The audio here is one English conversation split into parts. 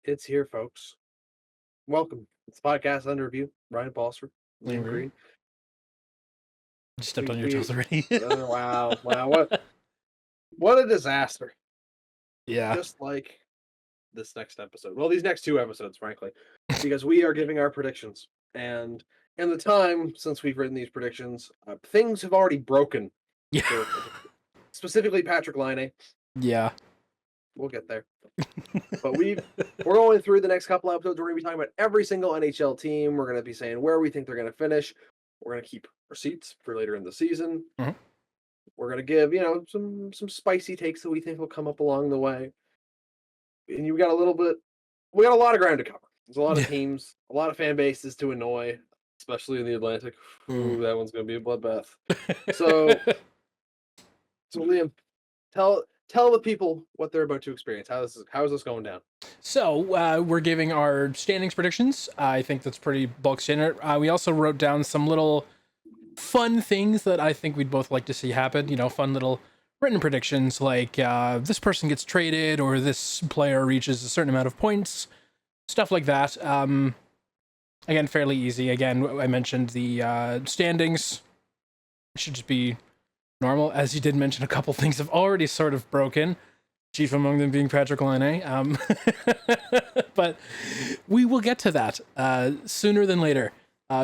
It's here, folks. Welcome. It's podcast under review. Ryan Balser, Liam Agree. Green. Just stepped on your We toes already. wow, what a disaster. Yeah. Just like this next episode. Well, these next two episodes, frankly, because we are giving our predictions, and in the time since we've written these predictions, things have already broken Yeah. for specifically Patrick Laine. Yeah. We'll get there. But we're going through the next couple episodes. We're going to be talking about every single NHL team. We're going to be saying where we think they're going to finish. We're going to keep receipts for later in the season. Mhm. We're going to give, some spicy takes that we think will come up along the way. And we got a lot of ground to cover. There's a lot of teams, a lot of fan bases to annoy, especially in the Atlantic. Ooh, that one's going to be a bloodbath. So Liam, tell the people what they're about to experience. How is this going down? So we're giving our standings predictions. I think that's pretty bulk standard. We also wrote down some little fun things that I think we'd both like to see happen. Fun little written predictions like this person gets traded or this player reaches a certain amount of points, stuff like that. Again, fairly easy. Again, I mentioned the standings should just be normal. As you did mention, a couple things have already sort of broken, chief among them being Patrick Laine. But we will get to that sooner than later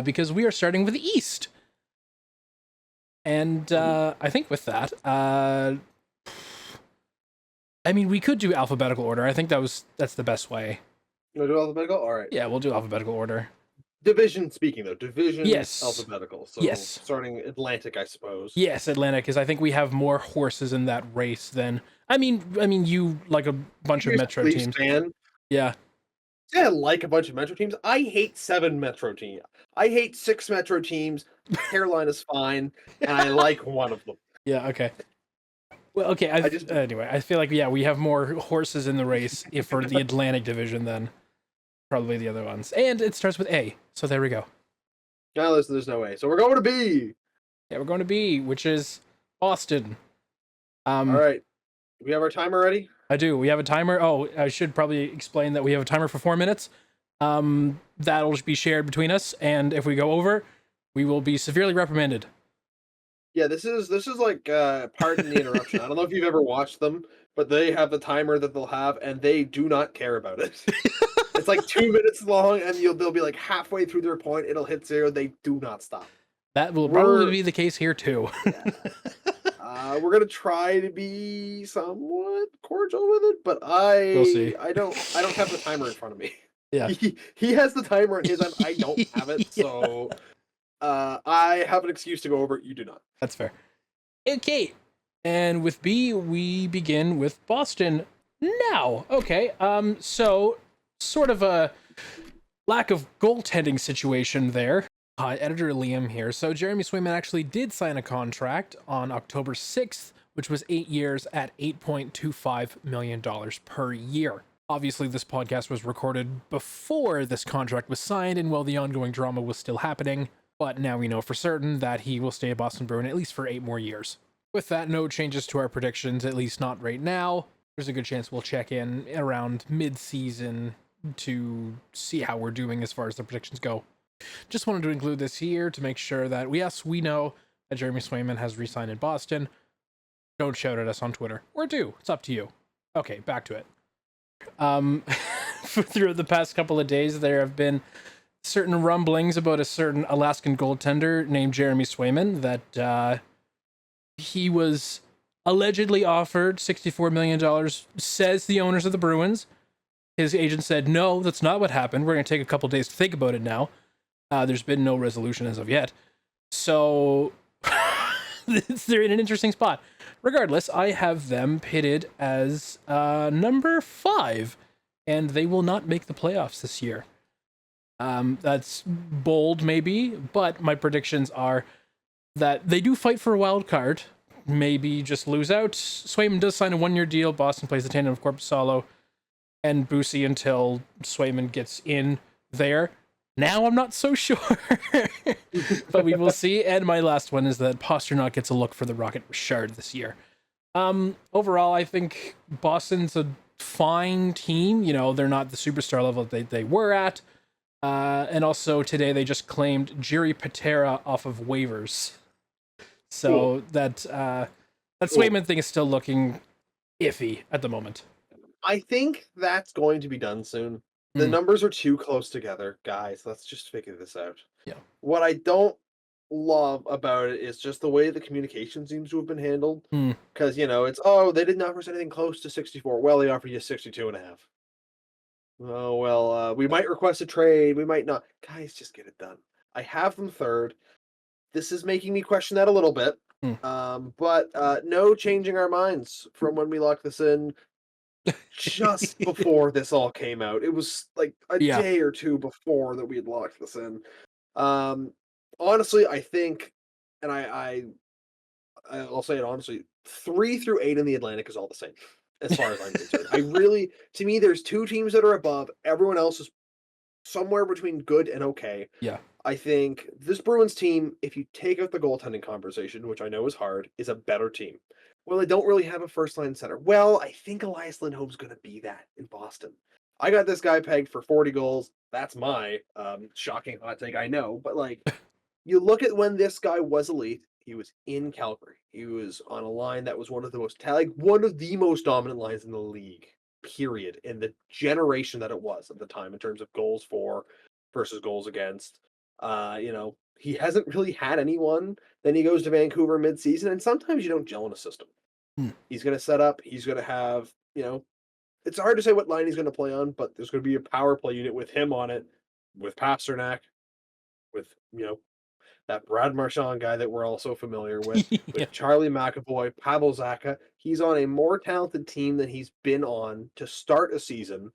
because we are starting with the East. And I think with that, we could do alphabetical order. I think that's the best way. You want to do alphabetical? All right. Yeah, we'll do alphabetical order. Division speaking, though. Division Yes. Alphabetical. So yes. Starting Atlantic, I suppose. Yes, Atlantic, because I think we have more horses in that race than... I mean, you like a bunch of Metro Leafs teams. Fan. Yeah. Yeah, I like a bunch of Metro teams. I hate 7 Metro teams. I hate 6 Metro teams. Carolina's fine, and I like one of them. Yeah, okay. Well, okay, anyway, I feel like, we have more horses in the race for the Atlantic division than probably the other ones. And it starts with A, so there we go. No, there's no way. So we're going to B. Yeah, we're going to B, which is Boston. All right. Do we have our timer ready? I do. We have a timer. Oh, I should probably explain that we have a timer for 4 minutes. That'll just be shared between us, and if we go over, we will be severely reprimanded. Yeah, this is like pardon the interruption. I don't know if you've ever watched them, but they have the timer that they'll have, and they do not care about it. It's like 2 minutes long, and they'll be like halfway through their point. It'll hit 0. They do not stop. That will probably be the case here too. Yeah. We're gonna try to be somewhat cordial with it, but we'll see. I don't have the timer in front of me. Yeah, he has the timer in his end. I don't have it, so I have an excuse to go over it. You do not. That's fair. Okay, and with B, we begin with Boston now. Okay, so sort of a lack of goaltending situation there. Editor Liam here. So Jeremy Swayman actually did sign a contract on October 6th, which was 8 years at $8.25 million per year. Obviously, this podcast was recorded before this contract was signed and while the ongoing drama was still happening, but now we know for certain that he will stay a Boston Bruin at least for 8 more years. With that, no changes to our predictions, at least not right now. There's a good chance we'll check in around mid-season to see how we're doing as far as the predictions go. Just wanted to include this here to make sure that, yes, we know that Jeremy Swayman has re-signed in Boston. Don't shout at us on Twitter. Or do. It's up to you. Okay, back to it. Through the past couple of days, there have been certain rumblings about a certain Alaskan goaltender named Jeremy Swayman that he was allegedly offered $64 million, says the owners of the Bruins. His agent said, no, that's not what happened. We're going to take a couple days to think about it now. There's been no resolution as of yet. So they're in an interesting spot. Regardless, I have them pitted as number 5, and they will not make the playoffs this year. That's bold, maybe, but my predictions are that they do fight for a wild card, maybe just lose out. Swayman does sign a 1-year deal. Boston plays the tandem of Korpisalo and Bussi until Swayman gets in there. Now I'm not so sure, but we will see. And my last one is that Pastrnak gets a look for the Rocket Richard this year. Overall, I think Boston's a fine team. You know, they're not the superstar level that they were at. And also today they just claimed Jiri Patera off of waivers. So Cool. that Cool. Swayman thing is still looking iffy at the moment. I think that's going to be done soon. The numbers are too close together, guys. Let's just figure this out. Yeah. What I don't love about it is just the way the communication seems to have been handled. Because, you know, it's, oh, they didn't offer us anything close to 64. Well, they offered you 62 and a half. Oh, well, we might request a trade. We might not. Guys, just get it done. I have them third. This is making me question that a little bit. But no changing our minds from when we locked this in just before this all came out. It was like a Yeah. day or two before that we had locked this in. Honestly, I think, and I'll say it honestly, 3 through 8 in the Atlantic is all the same, as far as I'm concerned. To me, there's 2 teams that are above. Everyone else is somewhere between good and okay. Yeah. I think this Bruins team, if you take out the goaltending conversation, which I know is hard, is a better team. Well, they don't really have a first line center. Well, I think Elias Lindholm's going to be that in Boston. I got this guy pegged for 40 goals. That's my shocking hot take, I know. But like, you look at when this guy was elite, he was in Calgary. He was on a line that was one of the most dominant lines in the league, period, in the generation that it was at the time in terms of goals for versus goals against. You know, he hasn't really had anyone. Then he goes to Vancouver midseason, and sometimes you don't gel in a system. He's going to set up. He's going to have, you know, it's hard to say what line he's going to play on, but there's going to be a power play unit with him on it, with Pasternak, with, you know, that Brad Marchand guy that we're all so familiar with, with Charlie McAvoy, Pavel Zacha. He's on a more talented team than he's been on to start a season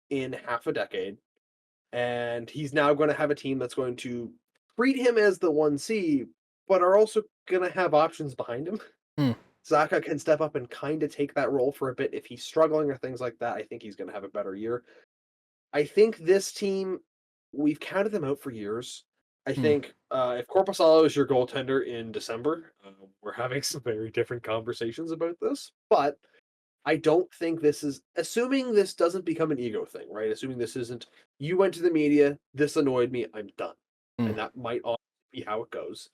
in half a decade. And he's now going to have a team that's going to treat him as the 1C, but are also going to have options behind him. Zacha can step up and kind of take that role for a bit. If he's struggling or things like that, I think he's going to have a better year. I think this team, we've counted them out for years. I think if Korpisalo is your goaltender in December, we're having some very different conversations about this. But I don't think this is, assuming this doesn't become an ego thing, right? Assuming this isn't, you went to the media, this annoyed me, I'm done. And that might also be how it goes.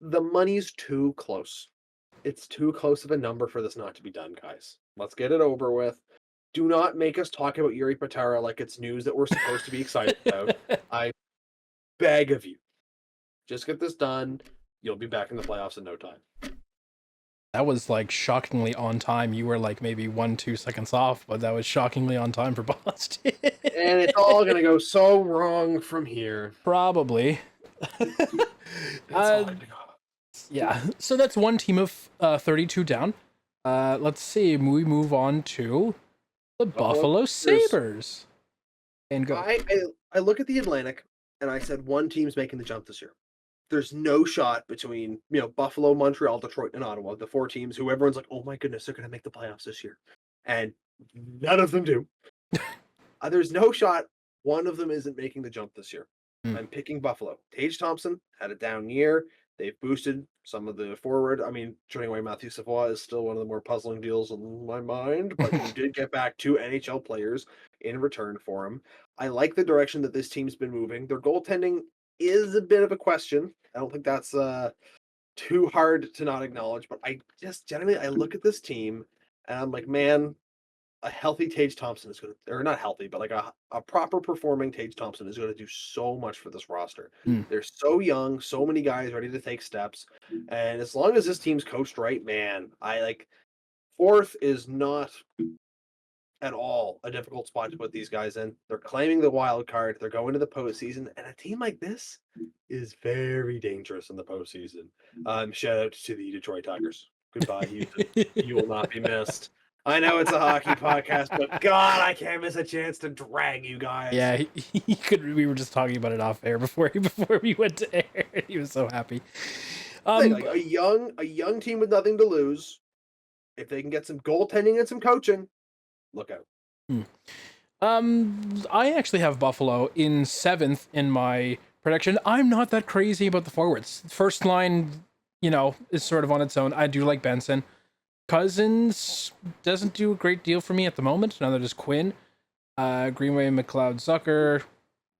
The money's too close. It's too close of a number for this not to be done, guys. Let's get it over with. Do not make us talk about Jiri Patera like it's news that we're supposed to be excited about. I beg of you. Just get this done. You'll be back in the playoffs in no time. That was like shockingly on time. You were like maybe 1-2 seconds off, but that was shockingly on time for Boston. And it's all going to go so wrong from here. Probably. Yeah. So that's one team of 32 down. Let's see. We move on to the Buffalo Sabres. And go. I look at the Atlantic and I said one team's making the jump this year. There's no shot between, you know, Buffalo, Montreal, Detroit, and Ottawa, the 4 teams who everyone's like, oh my goodness, they're going to make the playoffs this year. And none of them do. There's no shot one of them isn't making the jump this year. I'm picking Buffalo. Tage Thompson had a down year. They've boosted some of the forward. I mean, turning away Matthew Savoie is still one of the more puzzling deals in my mind, but you did get back 2 NHL players in return for him. I like the direction that this team's been moving. Their goaltending is a bit of a question. I don't think that's too hard to not acknowledge, but I just generally I look at this team and I'm like, man, a healthy Tage Thompson is going to, or not healthy, but like a proper performing Tage Thompson is going to do so much for this roster. They're so young, so many guys ready to take steps. And as long as this team's coached right, man, I like 4th is not at all a difficult spot to put these guys in. They're claiming the wild card. They're going to the postseason. And a team like this is very dangerous in the postseason. Shout out to the Detroit Tigers. Goodbye, Houston. You will not be missed. I know it's a hockey podcast, but God, I can't miss a chance to drag you guys. Yeah, he could. We were just talking about it off air before we went to air. He was so happy. Like a young team with nothing to lose. If they can get some goaltending and some coaching, look out. I actually have Buffalo in 7th in my prediction. I'm not that crazy about the forwards. First line, you know, is sort of on its own. I do like Benson. Cousins doesn't do a great deal for me at the moment. Neither does Quinn. Greenway, McLeod, Zucker,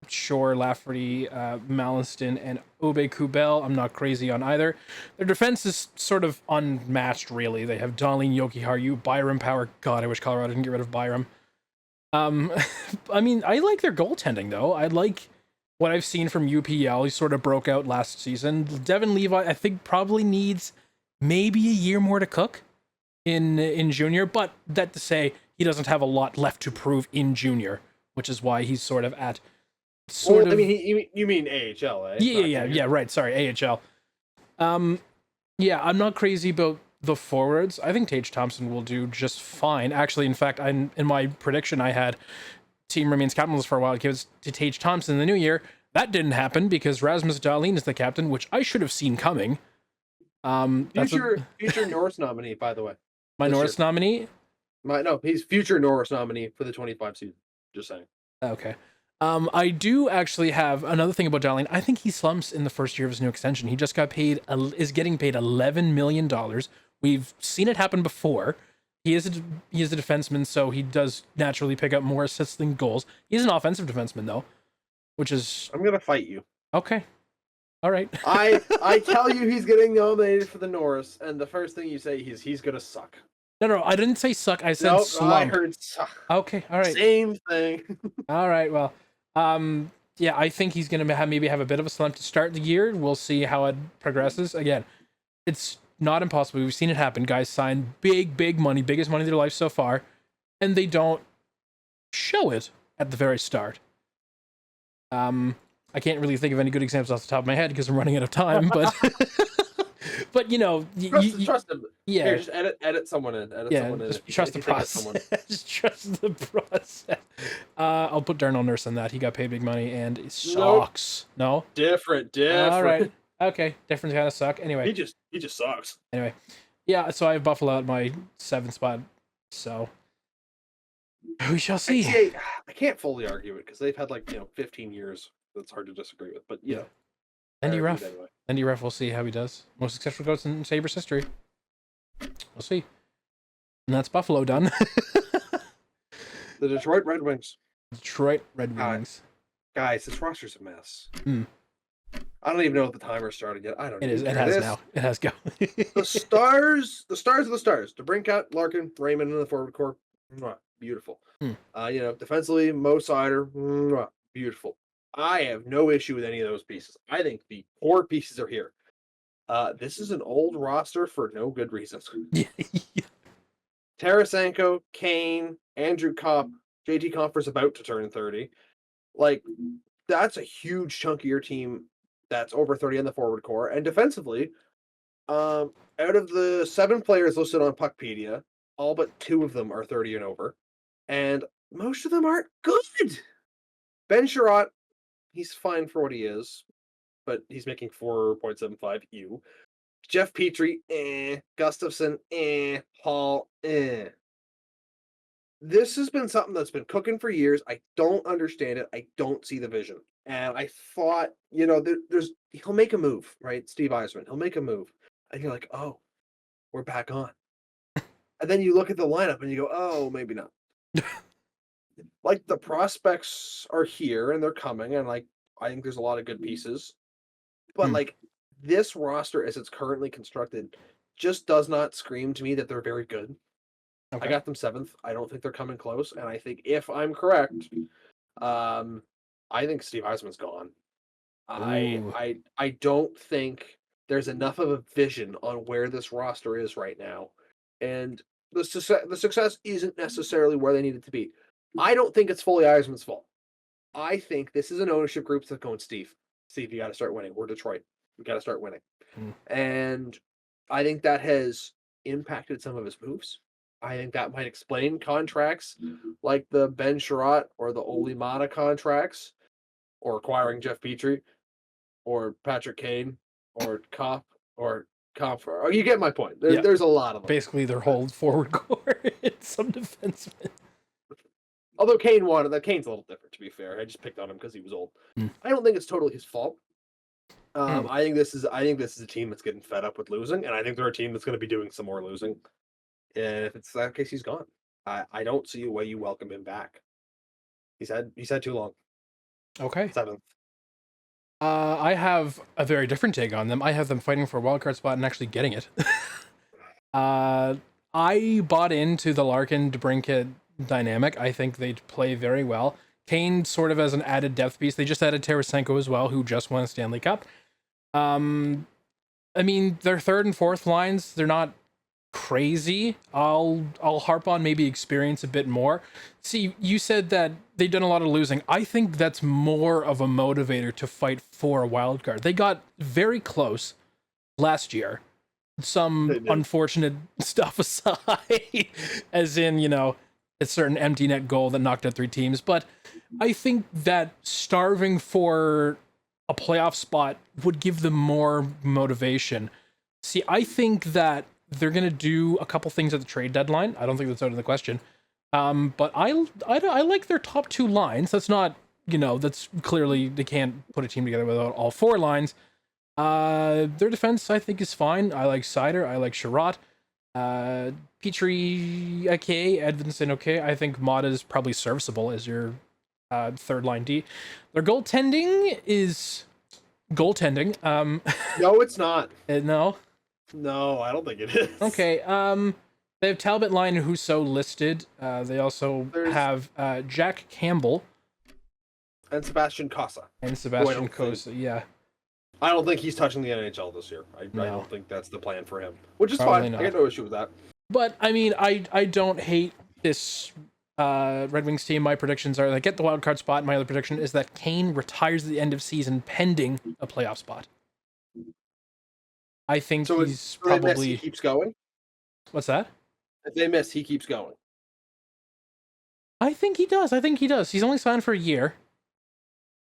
Shore, Lafferty, Mallinston, and Obe Kubel. I'm not crazy on either. Their defense is sort of unmatched, really. They have Darlene Yoki-Haru, Byram Power. God, I wish Colorado didn't get rid of Byram. I mean, I like their goaltending, though. I like what I've seen from UPL. He sort of broke out last season. Devin Levi, I think, probably needs maybe a year more to cook in junior, but that to say, he doesn't have a lot left to prove in junior, which is why he's sort of at I mean, you mean AHL, eh? Yeah, right. Sorry, AHL. Yeah, I'm not crazy about the forwards. I think Tage Thompson will do just fine. Actually, in fact, in my prediction, I had team remains captainless for a while. It gives to Tage Thompson in the new year. That didn't happen because Rasmus Dahlin is the captain, which I should have seen coming. Future Norris nominee, by the way. My Norris nominee? He's future Norris nominee for the 25 season. Just saying. Okay. I do actually have another thing about Dahlin. I think he slumps in the first year of his new extension. He just got paid, is getting paid $11 million. We've seen it happen before. He is a defenseman, so he does naturally pick up more assists than goals. He's an offensive defenseman, though, which is... I'm going to fight you. Okay. All right. I tell you he's getting nominated for the Norris, and the first thing you say is he's going to suck. No, I didn't say suck. I said slump. I heard suck. Okay, all right. Same thing. All right, well, yeah, I think he's going to maybe have a bit of a slump to start the year. We'll see how it progresses. Again, it's not impossible. We've seen it happen. Guys sign big money, biggest money of their life so far, and they don't show it at the very start. I can't really think of any good examples off the top of my head because I'm running out of time, but but you know, trust him. Yeah, here, just edit someone in. Someone in. Just trust the process. Just trust the process. I'll put Darnell Nurse on that. He got paid big money and it sucks. Nope. No, different. All right, okay, different kind of suck. Anyway, he just sucks. Anyway, yeah. So I have Buffalo at my 7th spot. So we shall see. I can't fully argue it because they've had 15 years. That's hard to disagree with, but you know. Andy Ruff. Andy Ruff, we'll see how he does. Most successful goats in Sabres history. We'll see. And that's Buffalo done. The Detroit Red Wings. Guys, this roster's a mess. I don't even know if the timer's started yet. I don't know. It has now. It has go. The stars of the stars. DeBrincat, Larkin, Raymond in the forward core. Beautiful. Defensively, Mo Sider. Beautiful. I have no issue with any of those pieces. I think the core pieces are here. This is an old roster for no good reasons. Tarasenko, Kane, Andrew Kopp, JT Compher's about to turn 30. That's a huge chunk of your team that's over 30 on the forward core. And defensively, out of the 7 players listed on Puckpedia, all but 2 of them are 30 and over. And most of them aren't good. Ben Sherratt, he's fine for what he is, but he's making 4.75 EU. Jeff Petrie, Gustafson, Hall, This has been something that's been cooking for years. I don't understand it. I don't see the vision. And I thought, he'll make a move, right? Steve Yzerman, he'll make a move. And you're like, oh, we're back on. And then you look at the lineup and you go, oh, maybe not. The prospects are here and they're coming, and I think there's a lot of good pieces. But this roster as it's currently constructed just does not scream to me that they're very good. Okay. I got them 7th. I don't think they're coming close, and I think if I'm correct, I think Steve Yzerman's gone. I don't think there's enough of a vision on where this roster is right now, and the success isn't necessarily where they need it to be. I don't think it's fully Yzerman's fault. I think this is an ownership group that's going, Steve, you got to start winning. We're Detroit. We got to start winning. And I think that has impacted some of his moves. I think that might explain contracts like the Ben Sherratt or the Oli Mata contracts, or acquiring Jeff Petrie or Patrick Kane or Kopp or Compher. Oh, you get my point. There's a lot of them. Basically, their whole forward core and some defensemen. Although Kane wanted that. Kane's a little different, to be fair. I just picked on him because he was old. I don't think it's totally his fault. I think this is a team that's getting fed up with losing, and I think they're a team that's going to be doing some more losing. And if it's that case, he's gone. I don't see a way you welcome him back. He's had too long. Okay. 7th. I have a very different take on them. I have them fighting for a wildcard spot and actually getting it. I bought into the Larkin DeBrincat dynamic. I think they'd play very well. Kane sort of as an added depth piece. They just added Tarasenko as well, who just won a Stanley Cup. I mean, their third and fourth lines, they're not crazy. I'll harp on maybe experience a bit more. See, you said that they've done a lot of losing. I think that's more of a motivator to fight for a wild card. They got very close last year. Some unfortunate stuff aside, as in, a certain empty net goal that knocked out 3 teams. But I think that starving for a playoff spot would give them more motivation. See, I think that they're going to do a couple things at the trade deadline. I don't think that's out of the question. But I like their top 2 lines. That's not, that's clearly they can't put a team together without all 4 lines. Their defense, I think, is fine. I like Sider. I like Sherratt. Petrie, okay. Edvinson, okay. I think Mata is probably serviceable as your third line D. Their goaltending is goaltending. No, it's not. No? No, I don't think it is. Okay. They have Talbot, Line, and Husso listed. They also have Jack Campbell. And Sebastian Casa. And Sebastian Cosa, yeah. I don't think he's touching the NHL this year. I don't think that's the plan for him. Which is Probably fine. not. I got no issue with that. But, I mean, I don't hate this Red Wings team. My predictions are they get the wild card spot. My other prediction is that Kane retires at the end of season pending a playoff spot. I think he's probably... he keeps going? What's that? If they miss, he keeps going. I think he does. He's only signed for a year.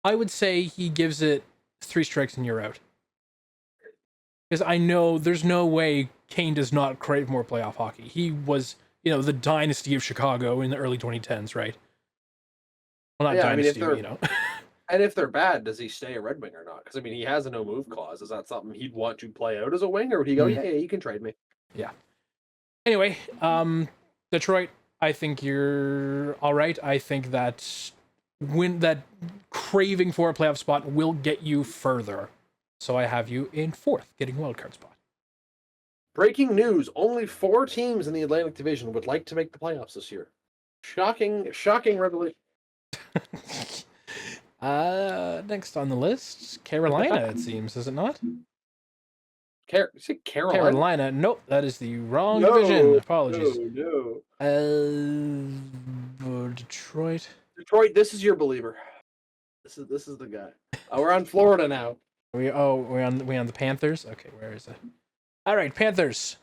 I would say he gives it 3 strikes and you're out. Because I know there's no way Kane does not crave more playoff hockey. He was, the dynasty of Chicago in the early 2010s, right? Well, not dynasty, And if they're bad, does he stay a Red Wing or not? Because, he has a no-move clause. Is that something he'd want to play out as a wing? Or would he go, yeah, you can trade me? Yeah. Anyway, Detroit, I think you're all right. I think that that craving for a playoff spot will get you further. So I have you in 4th, getting wildcard spot. Breaking news. Only 4 teams in the Atlantic Division would like to make the playoffs this year. Shocking revelation. Next on the list, Carolina, it seems, is it not? Is it Carolina? Carolina. Nope, that is the wrong division. Apologies. No. Detroit. Detroit, this is your believer. This is the guy. We're on Florida now. We're on the Panthers. Okay, where is it? All right, Panthers.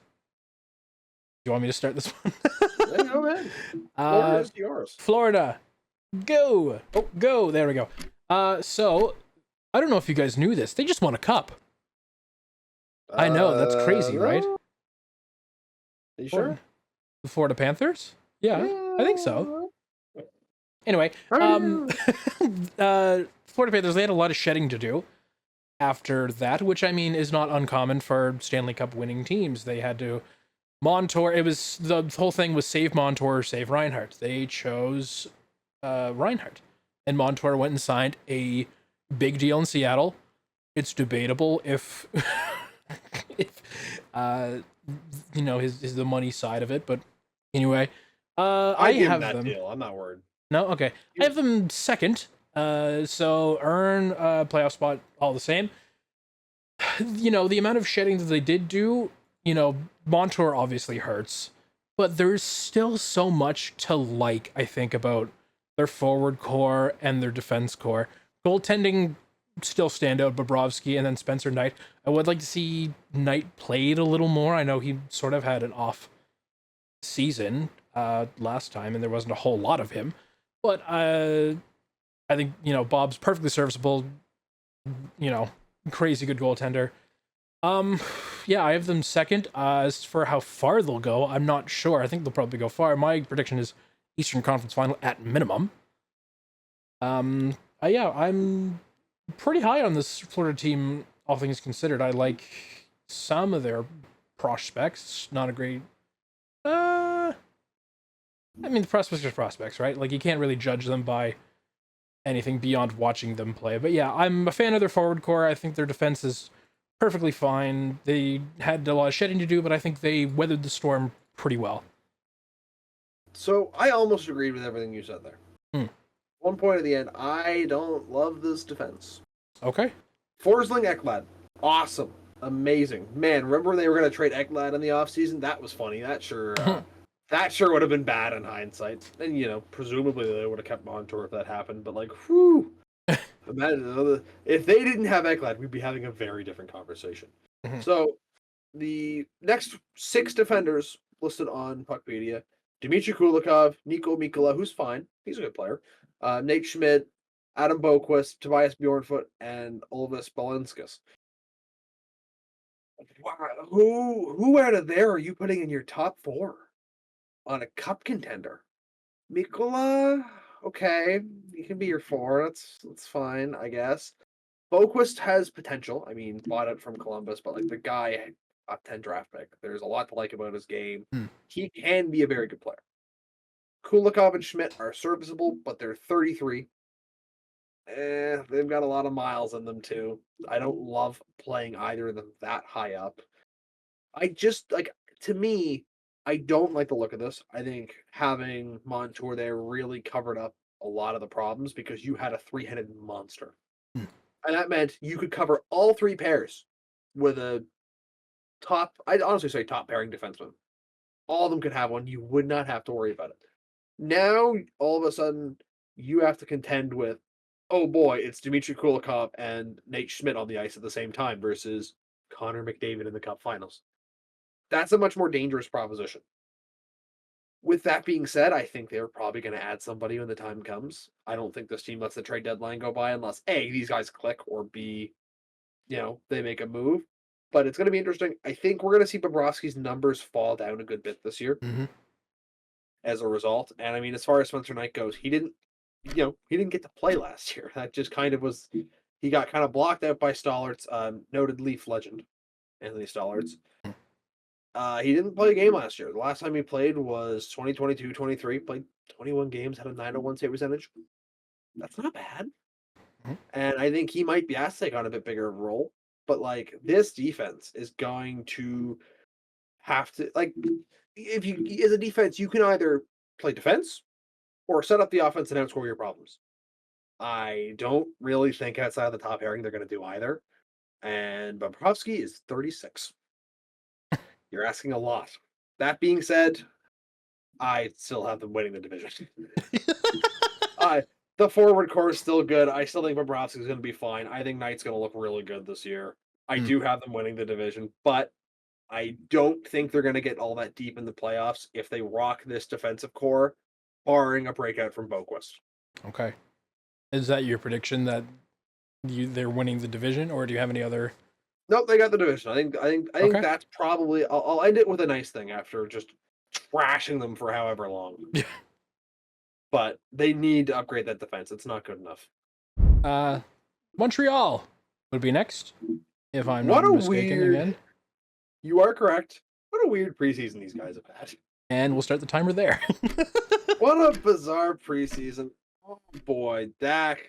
Do you want me to start this one? Yeah, go ahead. Florida's yours. Florida. Go. Oh, go. There we go. So I don't know if you guys knew this. They just won a cup. I know, that's crazy, right? Are you sure? The Florida Panthers? Yeah, I think so. Anyway, Florida Panthers, they had a lot of shedding to do after that, which is not uncommon for Stanley Cup winning teams. They had to Montour, the whole thing was save Montour or save Reinhart. They chose Reinhart, and Montour went and signed a big deal in Seattle. It's debatable if his the money side of it, but anyway, I have that them. Deal. I'm not worried. No, okay, I have them 2nd. So earn a playoff spot all the same. The amount of shedding that they did do, Montour obviously hurts, but there's still so much to like, I think, about their forward core and their defense core. Goaltending still stand out, Bobrovsky and then Spencer Knight. I would like to see Knight played a little more. I know he sort of had an off season last time, and there wasn't a whole lot of him. But I think, Bob's perfectly serviceable, crazy good goaltender. Yeah, I have them 2nd. As for how far they'll go, I'm not sure. I think they'll probably go far. My prediction is Eastern Conference Final at minimum. Yeah, I'm pretty high on this Florida team, all things considered. I like some of their prospects. Not a great I mean, the prospects are prospects, right? Like, you can't really judge them by anything beyond watching them play. But yeah, I'm a fan of their forward core. I think their defense is perfectly fine. They had a lot of shedding to do, but I think they weathered the storm pretty well. So I almost agreed with everything you said there. Hmm. One point at the end, I don't love this defense. Okay. Forsling Ekblad, awesome, amazing. Man, remember when they were going to trade Ekblad in the offseason? That was funny. That sure would have been bad in hindsight. And, presumably they would have kept Montour if that happened. But, like, whew. Imagine if they didn't have Ekblad, we'd be having a very different conversation. So, the next 6 defenders listed on Puckpedia: Dmitry Kulikov, Nico Mikkola, who's fine. He's a good player. Nate Schmidt, Adam Boquist, Tobias Bjornfoot, and Olvis Balinskis. Wow. Who out of there are you putting in your top 4 on a cup contender? Mikkola, okay, he can be your 4. That's fine, I guess. Boquist has potential. I mean, bought it from Columbus, but like the guy, top 10 draft pick. There's a lot to like about his game. He can be a very good player. Kulikov and Schmidt are serviceable, but they're 33. They've got a lot of miles in them too. I don't love playing either of them that high up. I just like to me, I don't like the look of this. I think having Montour there really covered up a lot of the problems because you had a 3-headed monster. Hmm. And that meant you could cover all 3 pairs with a top, I'd honestly say top pairing defenseman. All of them could have one. You would not have to worry about it. Now, all of a sudden, you have to contend with, oh boy, it's Dmitry Kulikov and Nate Schmidt on the ice at the same time versus Connor McDavid in the Cup Finals. That's a much more dangerous proposition. With that being said, I think they're probably going to add somebody when the time comes. I don't think this team lets the trade deadline go by unless A, these guys click, or B, they make a move. But it's going to be interesting. I think we're going to see Bobrovsky's numbers fall down a good bit this year as a result. And I mean, as far as Spencer Knight goes, he didn't get to play last year. That just kind of was, he got kind of blocked out by Stollart's, noted Leaf legend, Anthony Stollart's. He didn't play a game last year. The last time he played was 2022-23. Played 21 games, had a 901 save percentage. That's not bad. And I think he might be asked to take on a bit bigger role. But like this defense is going to have to if you as a defense, you can either play defense or set up the offense and outscore your problems. I don't really think outside of the top pairing they're going to do either. And Bobrovsky is 36. You're asking a lot. That being said, I still have them winning the division. The forward core is still good. I still think Bobrovsky's going to be fine. I think Knight's going to look really good this year. I do have them winning the division, but I don't think they're going to get all that deep in the playoffs if they rock this defensive core, barring a breakout from Boquist. Okay. Is that your prediction that they're winning the division, or do you have any other? Nope, they got the division. I think that's probably. I'll end it with a nice thing after just trashing them for however long. Yeah. But they need to upgrade that defense. It's not good enough. Montreal would be next, if I'm not mistaken again. You are correct. What a weird preseason these guys have had. And we'll start the timer there. What a bizarre preseason. Oh boy, Dak,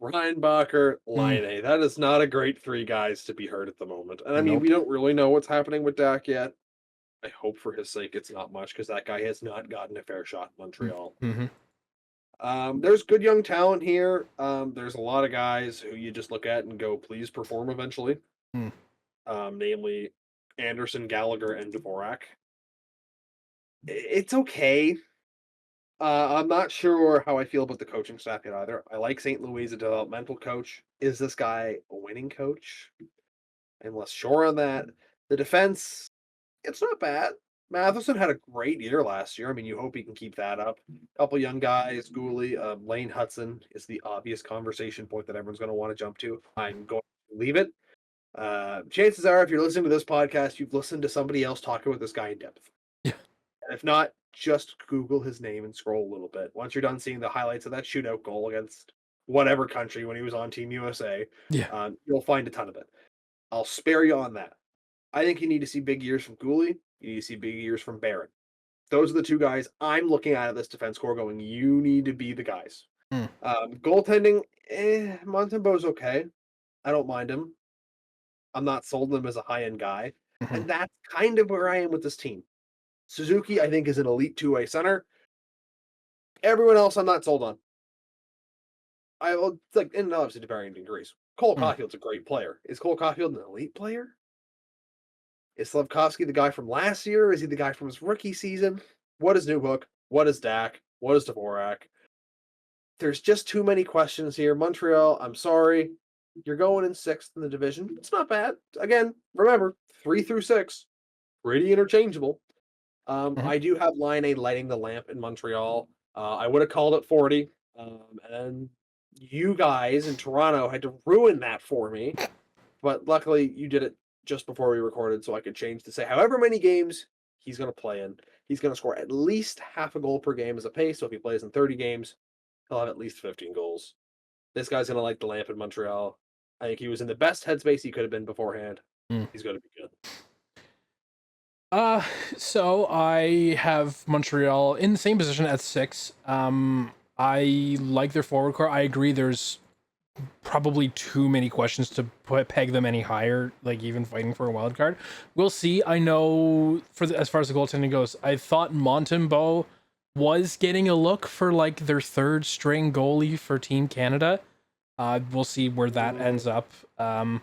Reinbacher, Laine. That is not a great 3 guys to be heard at the moment. And I mean, we don't really know what's happening with Dak yet. I hope for his sake it's not much because that guy has not gotten a fair shot in Montreal. There's good young talent here. There's a lot of guys who you just look at and go, please perform eventually. Namely Anderson, Gallagher, and Dvorak. It's okay. I'm not sure how I feel about the coaching staff yet either. I like St. Louis as a developmental coach. Is this guy a winning coach? I'm less sure on that. The defense, it's not bad. Matheson had a great year last year. I mean, you hope he can keep that up. A couple young guys, Gooley, Lane Hudson is the obvious conversation point that everyone's going to want to jump to. I'm going to leave it. Chances are, if you're listening to this podcast, you've listened to somebody else talk about this guy in depth. Yeah. And if not, just Google his name and scroll a little bit. Once you're done seeing the highlights of that shootout goal against whatever country when he was on Team USA, you'll find a ton of it. I'll spare you on that. I think you need to see big years from Gooley. You need to see big years from Barron. those are the two guys I'm looking at this defense core going, you need to be the guys. Hmm. Goaltending, Montembeau's okay. I don't mind him. I'm not sold on him as a high-end guy. Mhm. And that's kind of where I am with this team. Suzuki, I think, is an elite two-way center. Everyone else I'm not sold on. It's like, and obviously to varying degrees. Cole Hmm. Caulfield's a great player. Is Cole Caulfield an elite player? Is Slavkovsky the guy from last year? Is he the guy from his rookie season? What is Newhook? What is Dak? What is Dvorak? There's just too many questions here. Montreal, I'm sorry. You're going in sixth in the division. It's not bad. Again, remember, 3 through 6, pretty interchangeable. Mhm. I do have line A lighting the lamp in Montreal. I would have called it 40. And you guys in Toronto had to ruin that for me. But luckily, you did it just before we recorded, so I could change to say however many games he's going to play in. He's going to score at least half a goal per game as a pace. So if he plays in 30 games, he'll have at least 15 goals. This guy's going to light the lamp in Montreal. I think he was in the best headspace he could have been beforehand. Hmm. He's going to be good. So I have Montreal in the same position at 6. I like their forward core. I agree there's probably too many questions to peg them any higher, like even fighting for a wild card. We'll see. I know as far as the goaltending goes, I thought Montembeau was getting a look for like their third string goalie for Team Canada. We'll see where that ends up. But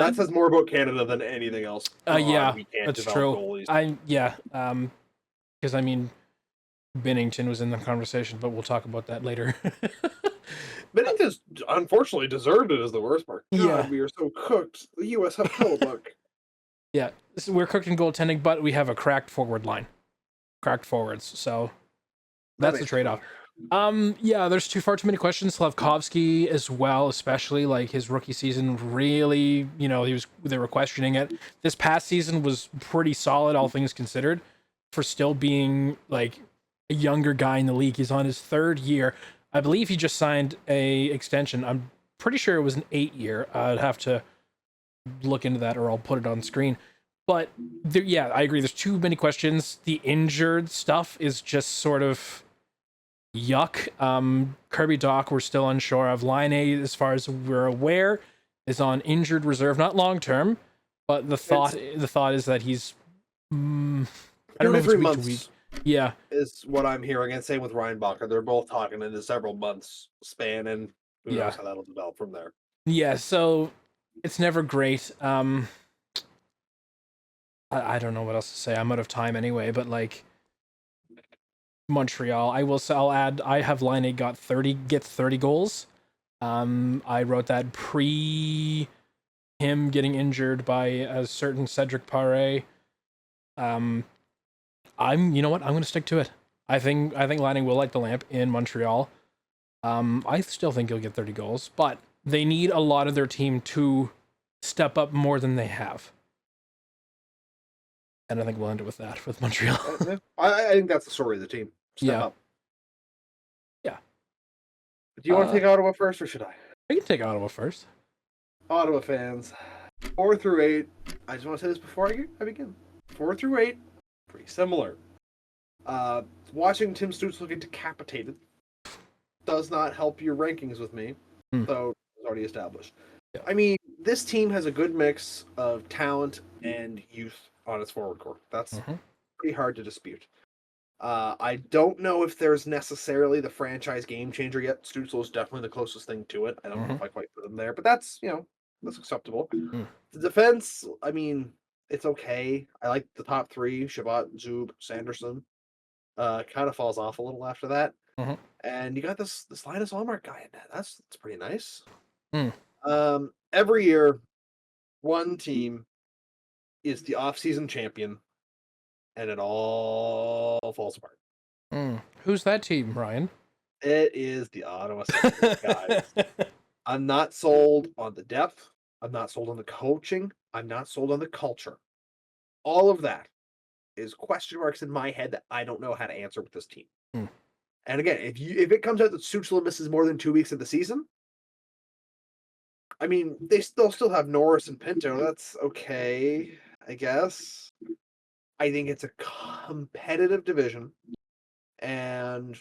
That says more about Canada than anything else. yeah, We can't that's develop true. goalies. Because I mean, Binnington was in the conversation, but we'll talk about that later. Bennington's unfortunately deserved it, is the worst part. God, Yeah. we are so cooked. The U.S. have Hellebuck. Yeah, we're cooked in goaltending, but we have a cracked forward line, cracked forwards. So that's the trade-off. Yeah, there's far too many questions. Slavkovsky as well, especially like his rookie season. Really, they were questioning it. This past season was pretty solid, all things considered, for still being like a younger guy in the league. He's on his 3rd year. I believe he just signed a extension. I'm pretty sure it was an 8-year. I'd have to look into that, or I'll put it on screen. But yeah, I agree. There's too many questions. The injured stuff is just sort of yuck. Kirby Doc, we're still unsure of. Line A, as far as we're aware, is on injured reserve, not long term, but the thought is that he's I don't know if it's week to week. Yeah, is what I'm hearing, and same with Ryan Bacher. They're both talking in a several months span, and who knows how that'll develop from there. Yeah, so it's never great. I don't know what else to say. I'm out of time anyway, but like Montreal, I'll add, I have Line A gets 30 goals. I wrote that pre him getting injured by a certain Cedric Paré. You know what? I'm gonna stick to it. I think Line A will light the lamp in Montreal. I still think he'll get 30 goals, but they need a lot of their team to step up more than they have. And I think we'll end it with that, with Montreal. I think that's the story of the team. Step up. Yeah. Do you want to take Ottawa first, or should I? I can take Ottawa first. Ottawa fans, 4 through 8. I just want to say this before I begin. 4 through 8, pretty similar. Watching Tim Stützle get decapitated does not help your rankings with me, so it's already established. Yeah. I mean, this team has a good mix of talent and youth on its forward core. That's pretty hard to dispute. I don't know if there's necessarily the franchise game changer yet. Stützle is definitely the closest thing to it. I don't know if I quite put him there, but that's acceptable. The defense, I mean, it's okay. I like the top 3: Shabbat, Zub, Sanderson. Kind of falls off a little after that. And you got this Linus Allmark guy in there. That's pretty nice. Every year, one team is the off-season champion, and it all falls apart. Who's that team, Ryan? It is the Ottawa Senators, guys. I'm not sold on the depth. I'm not sold on the coaching. I'm not sold on the culture. All of that is question marks in my head that I don't know how to answer with this team. And again, if it comes out that Stützle misses more than 2 weeks of the season, I mean, they'll still have Norris and Pinto. That's okay, I guess. I think it's a competitive division, and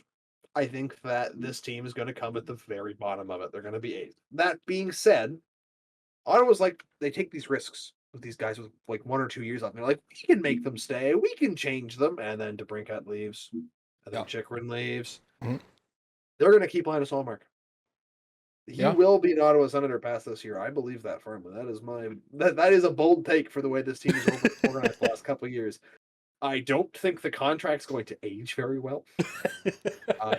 I think that this team is going to come at the very bottom of it. They're going to be eighth. That being said, Ottawa's like they take these risks with these guys with like 1 or 2 years left. They're like, we can make them stay, we can change them, and then DeBrincat leaves, and then Yeah. Chikrin leaves. Mhm. They're going to keep Linus Allmark. He Yeah. will be an Ottawa Senator past this year. I believe that firmly. That is a bold take for the way this team is organized the last couple of years. I don't think the contract's going to age very well.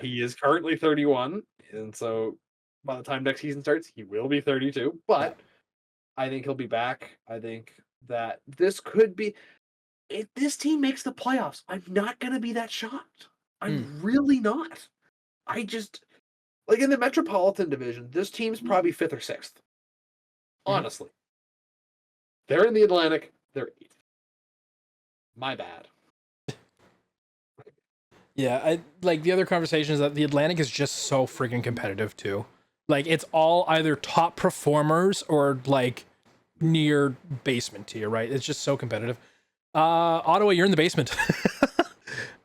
He is currently 31, and so by the time next season starts, he will be 32. But I think he'll be back. I think that this could be if this team makes the playoffs. I'm not going to be that shocked. I'm really not. I just like in the Metropolitan Division, this team's probably fifth or sixth. Honestly, they're in the Atlantic. They're eighth. My bad. Yeah, I like the other conversation is that the Atlantic is just so freaking competitive too. Like it's all either top performers or like near basement tier, right? It's just so competitive. Ottawa, you're in the basement.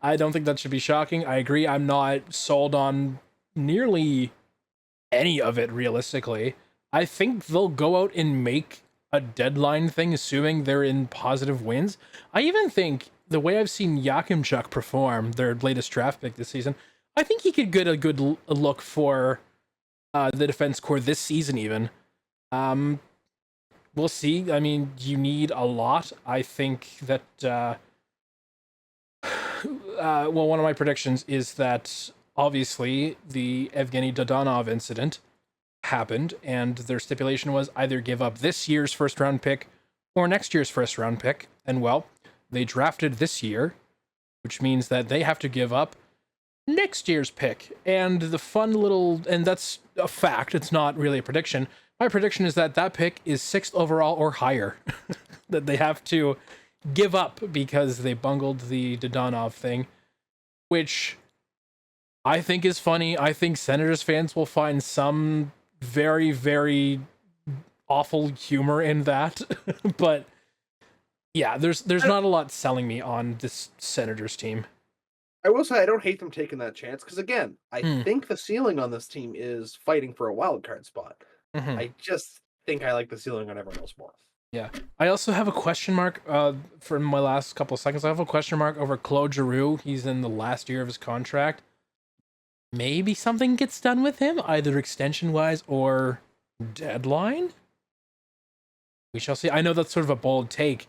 I don't think that should be shocking. I agree. I'm not sold on nearly any of it realistically. I think they'll go out and make a deadline thing, assuming they're in positive wins. I even think the way I've seen Yakimchuk perform, their latest draft pick this season, I think he could get a good look for the defense core this season even. We'll see. I mean, you need a lot. I think that well, one of my predictions is that obviously the Evgeny Dodonov incident happened, and their stipulation was either give up this year's first round pick or next year's first round pick. And well, they drafted this year, which means that they have to give up next year's pick. And the fun little, and that's a fact, it's not really a prediction. My prediction is that that pick is 6th overall or higher that they have to give up because they bungled the Dodonov thing, which I think is funny. I think Senators fans will find some very, very awful humor in that. But yeah, there's not a lot selling me on this Senators team. I will say I don't hate them taking that chance because again, I think the ceiling on this team is fighting for a wild card spot. I just think I like the ceiling on everyone else more. Yeah. I also have a question mark for my last couple of seconds. I have a question mark over Claude Giroux. He's in the last year of his contract. Maybe something gets done with him, either extension-wise or deadline? We shall see. I know that's sort of a bold take,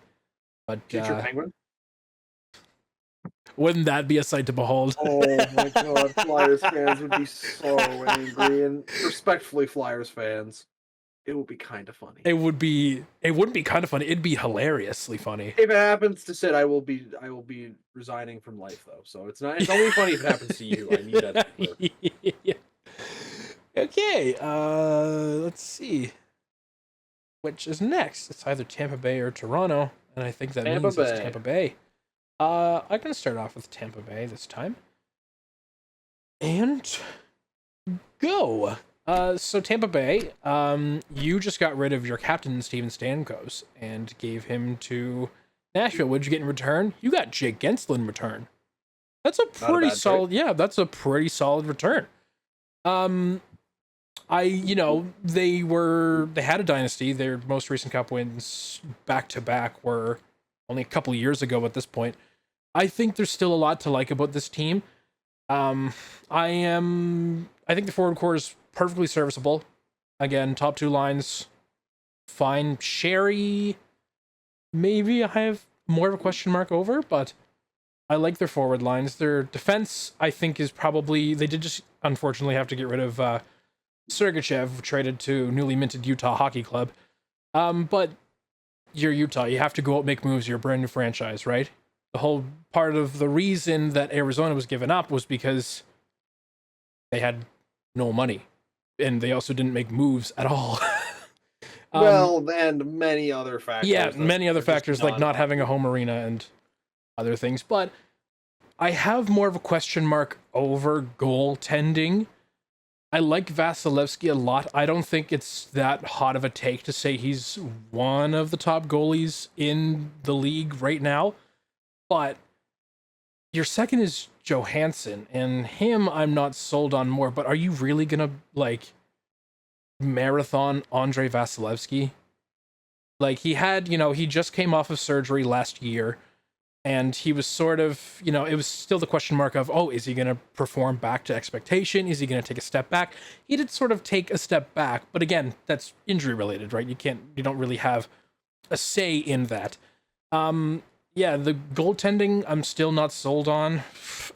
but Future Penguin? Wouldn't that be a sight to behold? Oh my god, Flyers fans would be so angry, and respectfully, Flyers fans, it would be kind of funny. It wouldn't be kind of funny. It'd be hilariously funny. If it happens to Sid, I will be resigning from life though. So it's only funny if it happens to you. I need that. Yeah. Okay, let's see. Which is next? It's either Tampa Bay or Toronto, and I think that means it's Tampa Bay. I'm gonna start off with Tampa Bay this time. And go. So Tampa Bay, you just got rid of your captain, Steven Stamkos, and gave him to Nashville. What'd you get in return? You got Jake Gensel in return. That's a pretty solid, yeah, that's a pretty solid return. They had a dynasty. Their most recent cup wins back to back were only a couple of years ago at this point. I think there's still a lot to like about this team. I think the forward core is perfectly serviceable. Again, top two lines, fine. Sherry, maybe I have more of a question mark over, but I like their forward lines. Their defense, I think, is probably, they did just unfortunately have to get rid of Sergachev, traded to newly minted Utah Hockey Club. But you're Utah, you have to go out and make moves. You're a brand new franchise, right? The whole part of the reason that Arizona was given up was because they had no money, and they also didn't make moves at all. And many other factors. Yeah, many other factors like not having a home arena and other things. But I have more of a question mark over goaltending. I like Vasilevsky a lot. I don't think it's that hot of a take to say he's one of the top goalies in the league right now. But your second is Johansson, and him I'm not sold on more. But are you really gonna like marathon Andre Vasilevsky? Like he had, he just came off of surgery last year, and he was sort of, it was still the question mark of, oh, is he going to perform back to expectation? Is he going to take a step back? He did sort of take a step back, but again, that's injury related, right? You don't really have a say in that. Yeah, the goaltending, I'm still not sold on.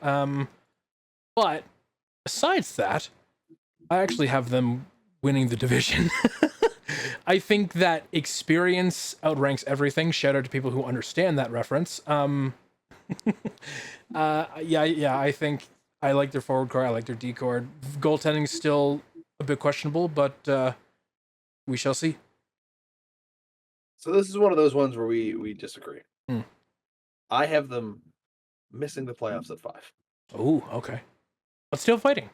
But besides that, I actually have them winning the division. I think that experience outranks everything. Shout out to people who understand that reference. Yeah, I think I like their forward core. I like their D core. Goaltending is still a bit questionable, but we shall see. So this is one of those ones where we disagree. Hmm. I have them missing the playoffs at 5. Oh, okay. But still fighting.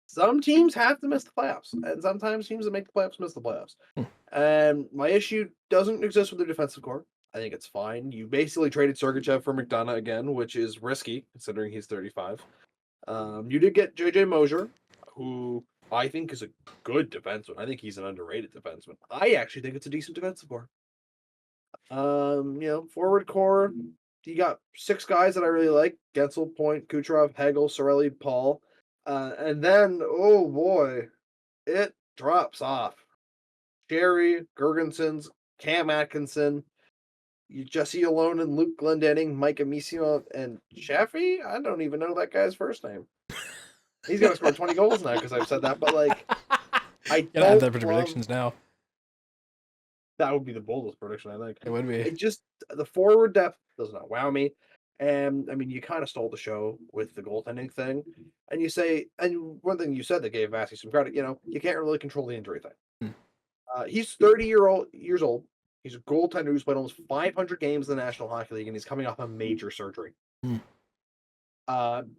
Some teams have to miss the playoffs, and sometimes teams that make the playoffs miss the playoffs. Hmm. And my issue doesn't exist with their defensive core. I think it's fine. You basically traded Sergachev for McDonough again, which is risky considering he's 35. You did get JJ Mosier, who I think is a good defenseman. I think he's an underrated defenseman. I actually think it's a decent defensive core. Forward core, you got 6 guys that I really like: Gensel, Point, Kucherov, Hagel, Sorelli, Paul. And then, oh boy, it drops off. Sherry, Gergensons, Cam Atkinson, Jesse Alone and Luke Glendenning, Mike Amisimo, and Chaffee? I don't even know that guy's first name. He's going to score 20 goals now because I've said that, but like, I Gotta don't add that for love... predictions now. That would be the boldest prediction, I think. It would be. It just, the forward depth does not wow me. And I mean, you kind of stole the show with the goaltending thing. And you say, and one thing you said that gave Massey some credit, you can't really control the injury thing. He's 30 years old. He's a goaltender who's played almost 500 games in the National Hockey League, and he's coming off a major surgery. Hmm.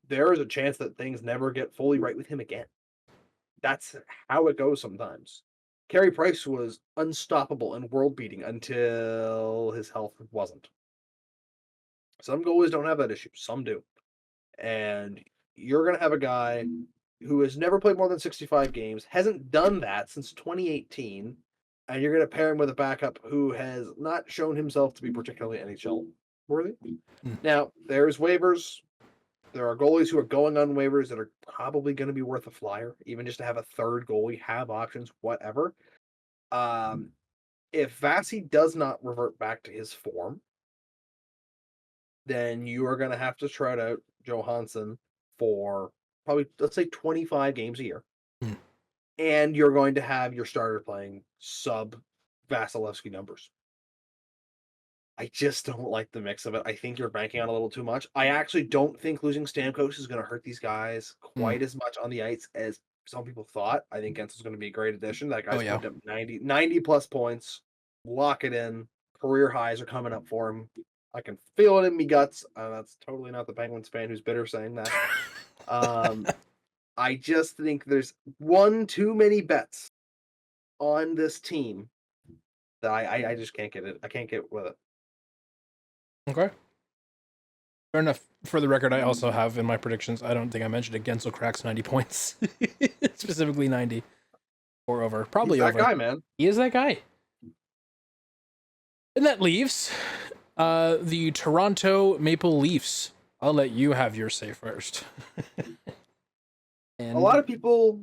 There is a chance that things never get fully right with him again. That's how it goes sometimes. Carey Price was unstoppable and world-beating until his health wasn't. Some goalies don't have that issue. Some do. And you're going to have a guy who has never played more than 65 games, hasn't done that since 2018, and you're going to pair him with a backup who has not shown himself to be particularly NHL worthy. Now, there's waivers. There are goalies who are going on waivers that are probably going to be worth a flyer, even just to have a third goalie, have options, whatever. If Vasi does not revert back to his form, then you are going to have to trot out Johansson for probably, let's say, 25 games a year. And you're going to have your starter playing sub Vasilevsky numbers. I just don't like the mix of it. I think you're banking on a little too much. I actually don't think losing Stamkos is going to hurt these guys quite as much on the ice as some people thought. I think Gensel's going to be a great addition. That guy's putting up 90 plus points. Lock it in. Career highs are coming up for him. I can feel it in me guts. That's totally not the Penguins fan who's bitter saying that. I just think there's one too many bets on this team that I just can't get it. I can't get with it. Okay. Fair enough. For the record, I also have in my predictions, I don't think I mentioned it, Gensel cracks 90 points. Specifically 90. Or over. Probably He's over. that guy, man. He is that guy. And that leaves the Toronto Maple Leafs. I'll let you have your say first. And a lot of people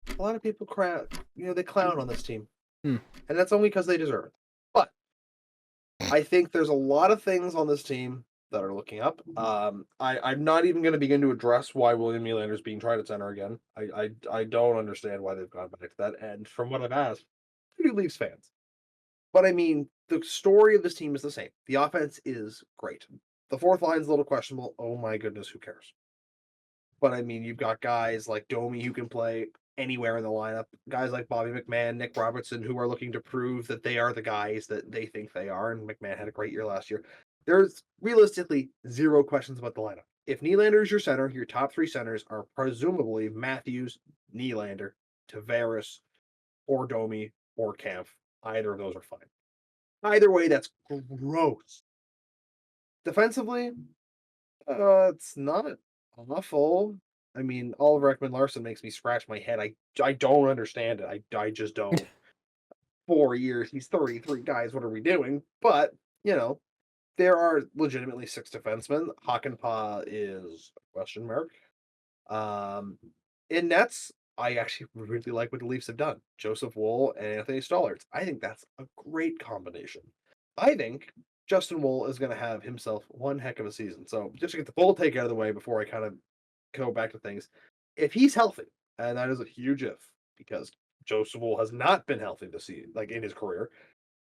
clown, they clown on this team. And that's only because they deserve it. But I think there's a lot of things on this team that are looking up. I'm not even going to begin to address why William Nylander's being tried at center again. I don't understand why they've gone back to that. And from what I've asked, I do Leafs fans. But I mean, the story of this team is the same. The offense is great. The fourth line's a little questionable. Oh my goodness, who cares? But I mean, you've got guys like Domi who can play anywhere in the lineup. Guys like Bobby McMahon, Nick Robertson, who are looking to prove that they are the guys that they think they are. And McMahon had a great year last year. There's realistically zero questions about the lineup. If Nylander is your center, your top 3 centers are presumably Matthews, Nylander, Tavares, or Domi, or Kampf. Either of those are fine. Either way, that's gross. Defensively, it's not awful. I mean, Oliver Ekman-Larsson makes me scratch my head. I don't understand it. I just don't. 4 years, he's 33 guys. What are we doing? But, you know, there are legitimately 6 defensemen. Hakanpää is a question mark. In nets, I actually really like what the Leafs have done. Joseph Woll and Anthony Stollarz. I think that's a great combination. I think Justin Woll is going to have himself one heck of a season. So just to get the bold take out of the way before I kind of go back to things, if he's healthy, and that is a huge if, because Joseph Woll has not been healthy this season, like in his career,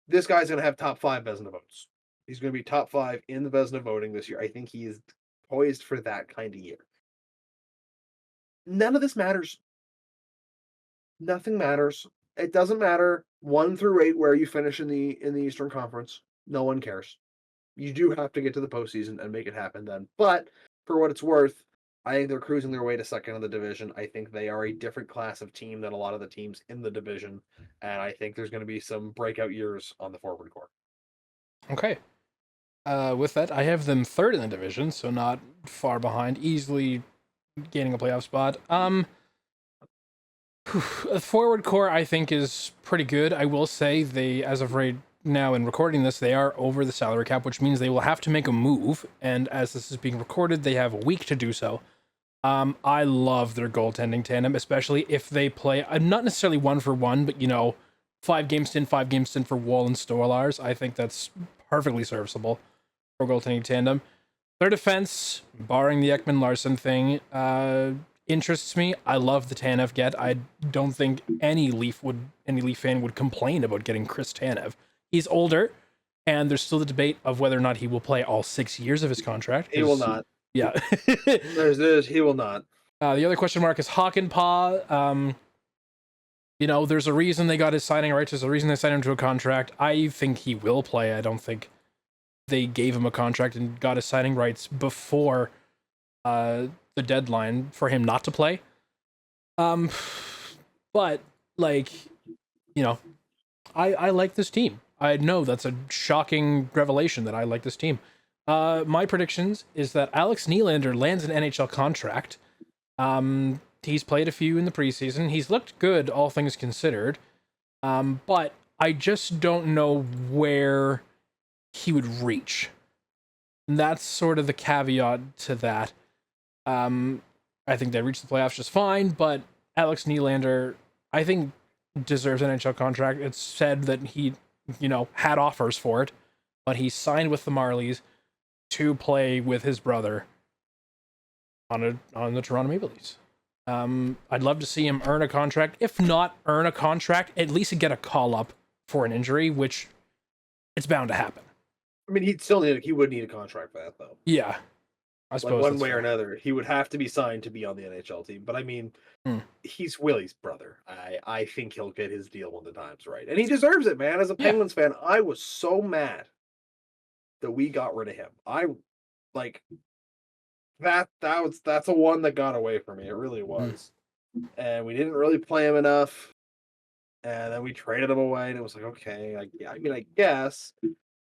this guy's going to have top 5 Vezina votes. He's going to be top 5 in the Vezina voting this year. I think he is poised for that kind of year. None of this matters. Nothing matters. It doesn't matter 1 through 8 where you finish in the Eastern Conference. No one cares. You do have to get to the postseason and make it happen then. But for what it's worth, I think they're cruising their way to second in the division. I think they are a different class of team than a lot of the teams in the division, and I think there's going to be some breakout years on the forward core. Okay. With that, I have them third in the division, so not far behind, easily gaining a playoff spot. The forward core, I think, is pretty good. I will say they, as of right now in recording this, they are over the salary cap, which means they will have to make a move. And as this is being recorded, they have a week to do so. I love their goaltending tandem, especially if they play, not necessarily 1-for-1, but, 5-game stint, 5-game stint for Woll and Stollarz. I think that's perfectly serviceable for goaltending tandem. Their defense, barring the Ekman-Larsson thing, interests me. I love the Tanev get. I don't think any Leaf fan would complain about getting Chris Tanev. He's older, and there's still the debate of whether or not he will play all 6 years of his contract. He will not. Yeah. He will not. The other question mark is Hakanpää. There's a reason they got his signing rights. There's a reason they signed him to a contract. I think he will play. I don't think they gave him a contract and got his signing rights before the deadline for him not to play. But I like this team. I know that's a shocking revelation that I like this team. My predictions is that Alex Nylander lands an NHL contract. He's played a few in the preseason. He's looked good, all things considered. But I just don't know where he would reach. And that's sort of the caveat to that. I think they reached the playoffs just fine, but Alex Nylander, I think, deserves an NHL contract. It's said that he, had offers for it, but he signed with the Marlies to play with his brother on the Toronto Maple Leafs. I'd love to see him earn a contract. If not earn a contract, at least get a call up for an injury, which it's bound to happen. I mean, he would need a contract for that, though. Yeah, I suppose one way or another, he would have to be signed to be on the NHL team. But I mean, he's Willie's brother. I think he'll get his deal when the time's right, and he deserves it, man. As a Penguins fan, I was so mad that we got rid of him. I like that's a one that got away from me. It really was, and we didn't really play him enough. And then we traded him away, and it was like, okay, I guess,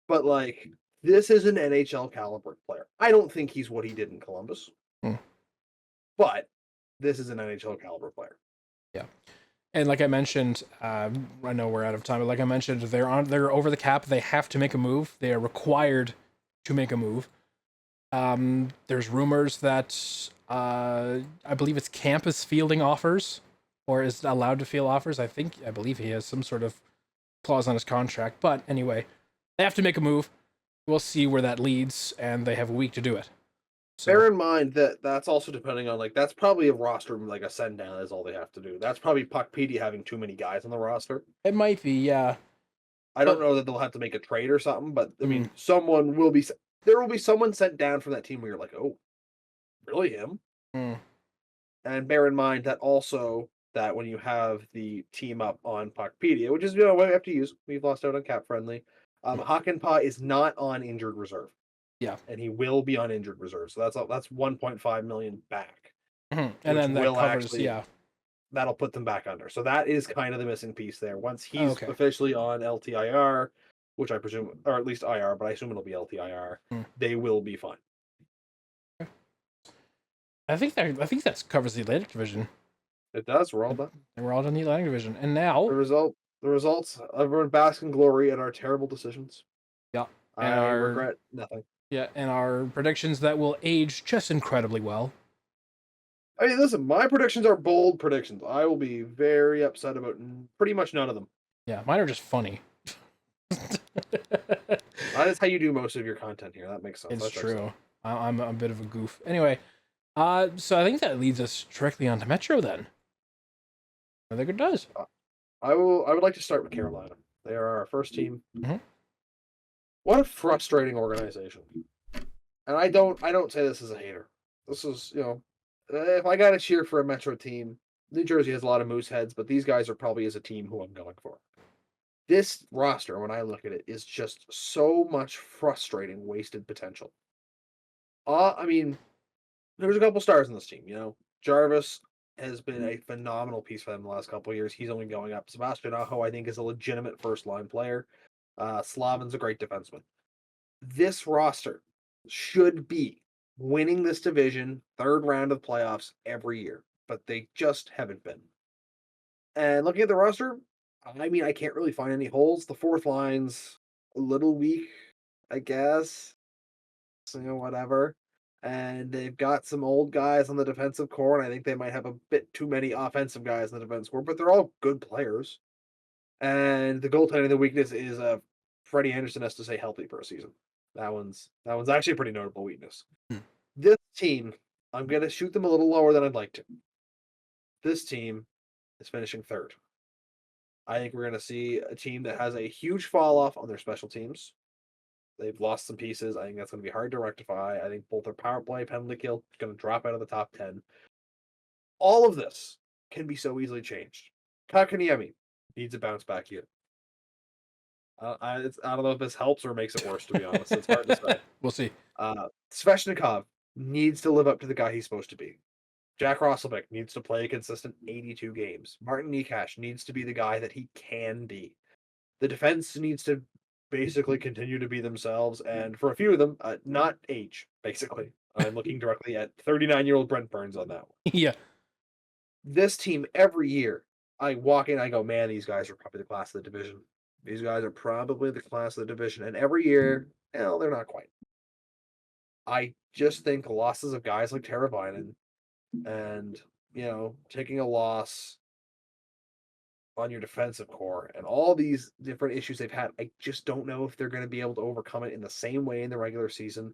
but like, this is an NHL caliber player. I don't think he's what he did in Columbus, but this is an NHL caliber player. Yeah, and like I mentioned, I know we're out of time, but like I mentioned, they're over the cap. They have to make a move. They are required to make a move. There's rumors that I believe it's Campus fielding offers, or is allowed to field offers. I believe he has some sort of clause on his contract. But anyway, they have to make a move. We'll see where that leads, and they have a week to do it. So, bear in mind that that's also depending on, that's probably a roster, a send down is all they have to do. That's probably Puckpedia having too many guys on the roster. It might be, yeah. I don't know that they'll have to make a trade or something, but I mean, there will be someone sent down from that team where you're like, oh, really him? And bear in mind that also that when you have the team up on Puckpedia, which is what we have to use, we've lost out on Cap Friendly. Hakanpää is not on injured reserve. Yeah, and he will be on injured reserve. So that's 1.5 million back, and then that covers that'll put them back under. So that is kind of the missing piece there. Once he's officially on LTIR, which I presume, or at least IR, but I assume it'll be LTIR, Hmm. they will be fine. I think that covers the Atlantic Division. It does. We're all done. And we're all done the Atlantic Division. And now The results. Everyone bask in glory at our terrible decisions. yeah, and I regret nothing. and our predictions that will age just incredibly well. I mean, listen, my predictions are bold predictions. I will be very upset about pretty much none of them. Yeah, mine are just funny. That is how you do most of your content here. That makes sense. It's That's true. I'm a bit of a goof. Anyway, so I think that leads us directly onto Metro then. I think it does. I would like to start with Carolina. They are our first team. Mhm. What a frustrating organization. And I don't say this as a hater. This is, if I got to cheer for a Metro team, New Jersey has a lot of moose heads, but these guys are probably as a team who I'm going for. This roster, when I look at it, is just so much frustrating, wasted potential. I mean, there's a couple stars in this team. Jarvis has been a phenomenal piece for them the last couple of years. He's only going up. Sebastian Aho, I think, is a legitimate first line player. Slavin's a great defenseman. This roster should be winning this division, third round of playoffs every year, but they just haven't been. And looking at the roster, I mean, I can't really find any holes. The fourth line's a little weak, I guess. So, whatever. And they've got some old guys on the defensive core, and I think they might have a bit too many offensive guys in the defense core, but they're all good players. And the goaltending, the weakness is Freddie Anderson has to stay healthy for a season. That one's actually a pretty notable weakness. Hmm. This team, I'm gonna shoot them a little lower than I'd like to. This team is finishing third. I think we're gonna see a team that has a huge fall off on their special teams. They've lost some pieces. I think that's going to be hard to rectify. I think both their power play, penalty kill, is going to drop out of the top 10. All of this can be so easily changed. Kakaniemi needs a bounce back year. I don't know if this helps or makes it worse, to be honest. It's hard to say. We'll see. Sveshnikov needs to live up to the guy he's supposed to be. Jack Rosselbeck needs to play a consistent 82 games. Martin Nikash needs to be the guy that he can be. The defense needs to basically continue to be themselves, and for a few of them, not age, basically. I'm looking directly at 39-year-old Brent Burns on that one. Yeah. This team, every year, I walk in, I go, man, these guys are probably the class of the division. These guys are probably the class of the division. And every year, they're not quite. I just think losses of guys like Teravainen and, taking a loss on your defensive core and all these different issues they've had, I just don't know if they're going to be able to overcome it in the same way in the regular season.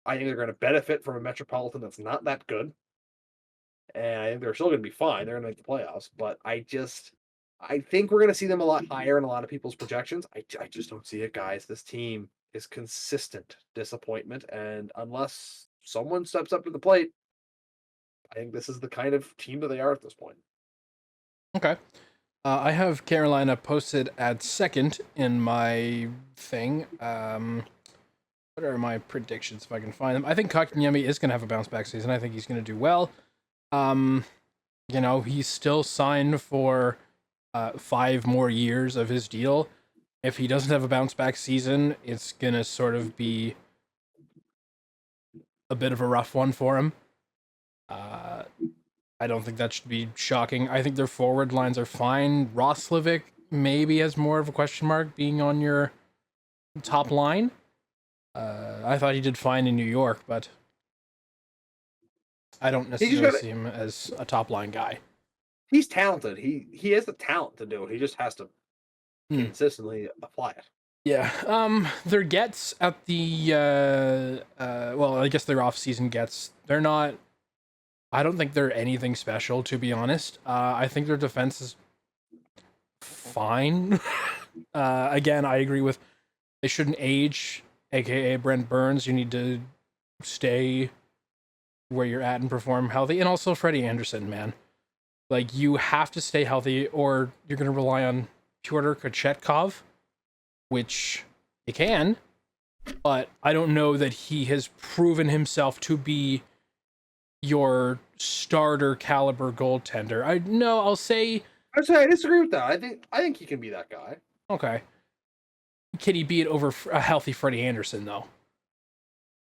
I think they're going to benefit from a Metropolitan that's not that good. And I think they're still going to be fine. They're going to make the playoffs. But I think we're going to see them a lot higher in a lot of people's projections. I just don't see it, guys. This team is consistent disappointment. And unless someone steps up to the plate, I think this is the kind of team that they are at this point. Okay. I have Carolina posted at second in my thing. What are my predictions if I can find them? I think Kakanyemi is going to have a bounce back season. I think he's going to do well. He's still signed for 5 more years of his deal. If he doesn't have a bounce back season, it's going to sort of be a bit of a rough one for him. I don't think that should be shocking. I think their forward lines are fine. Roslovic maybe has more of a question mark being on your top line. I thought he did fine in New York, but I don't necessarily see him as a top line guy. He's talented. He has the talent to do it. He just has to consistently apply it. Yeah. Their gets at the I guess their off-season gets, they're not. I don't think they're anything special, to be honest. I think their defense is fine. Again, I agree with they shouldn't age, aka Brent Burns. You need to stay where you're at and perform healthy. And also Freddie Anderson, man. Like, you have to stay healthy or you're going to rely on Pyotr Kochetkov, which you can, but I don't know that he has proven himself to be your starter caliber goaltender. I'll say I disagree with that. I think he can be that guy. okay. Can he beat it over a healthy Freddie Anderson though?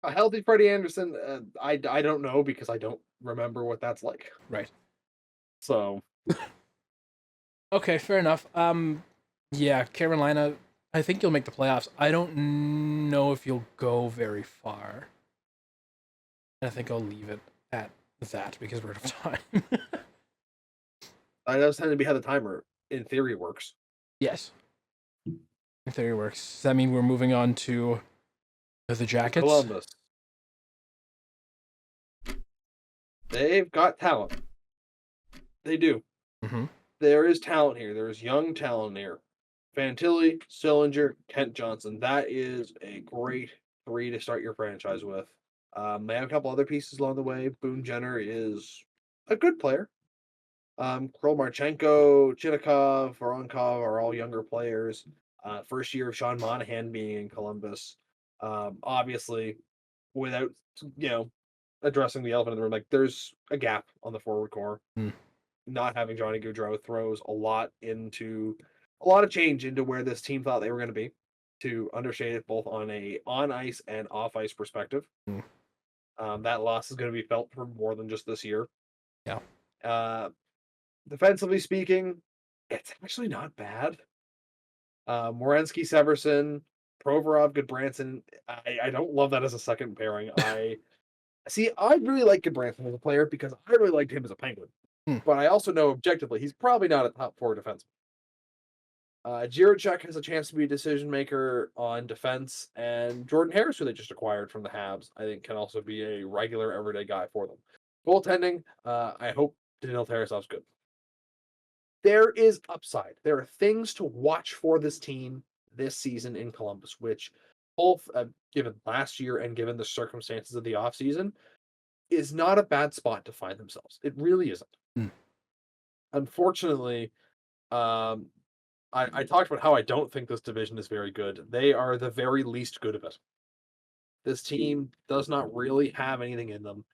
A healthy Freddie Anderson, I don't know because I don't remember what that's like. Right. So Okay, fair enough. Yeah, Carolina, I think you'll make the playoffs. I don't know if you'll go very far. I think I'll leave it at that because we're out of time. I just tend to be how the timer in theory works. Yes, in theory works. Does that mean we're moving on to the Jackets? Columbus. They've got talent. They do. Mm-hmm. There is talent here. There is young talent here. Fantilli, Sillinger, Kent Johnson. That is a great three to start your franchise with. They have a couple other pieces along the way. Boone Jenner is a good player. Kroll Marchenko, Chinikov, Voronkov are all younger players. First year of Sean Monahan being in Columbus. Obviously, without addressing the elephant in the room, like there's a gap on the forward core. Mm. Not having Johnny Gaudreau throws a lot of change into where this team thought they were going to be, to understate it both on a on ice and off ice perspective. Mm. That loss is going to be felt for more than just this year. Yeah. Defensively speaking, it's actually not bad. Morensky, Severson, Provorov, Goodbranson. I don't love that as a second pairing. I really like Goodbranson as a player because I really liked him as a Penguin. But I also know objectively he's probably not a top four defenseman. Jiricek has a chance to be a decision maker on defense, and Jordan Harris, who they just acquired from the Habs, I think can also be a regular everyday guy for them. Goaltending, I hope Daniil Tarasov's good. There is upside. There are things to watch for this team this season in Columbus, which both given last year and given the circumstances of the offseason, is not a bad spot to find themselves. It really isn't. Unfortunately, I talked about how I don't think this division is very good. They are the very least good of it. This team does not really have anything in them.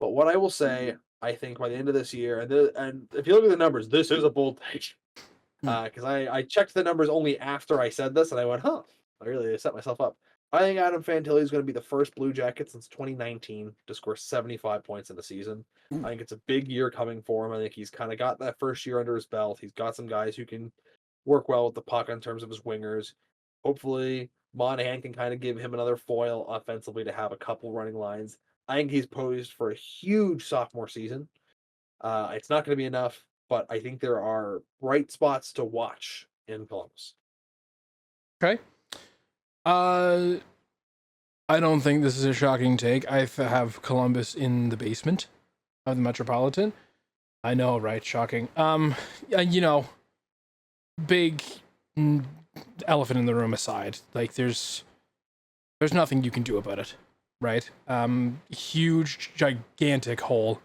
But what I will say, I think by the end of this year, and if you look at the numbers, this is a bold take. Because I checked the numbers only after I said this, and I went, huh, I really set myself up. I think Adam Fantilli is going to be the first Blue Jacket since 2019 to score 75 points in the season. I think it's a big year coming for him. I think he's kind of got that first year under his belt. He's got some guys who can work well with the puck in terms of his wingers. Hopefully, Monahan can kind of give him another foil offensively to have a couple running lines. I think he's posed for a huge sophomore season. It's not going to be enough, but I think there are bright spots to watch in Columbus. Okay. I don't think this is a shocking take. I have Columbus in the basement of the Metropolitan. I know, right? Shocking. Big elephant in the room aside, like there's nothing you can do about it, right? Huge, gigantic hole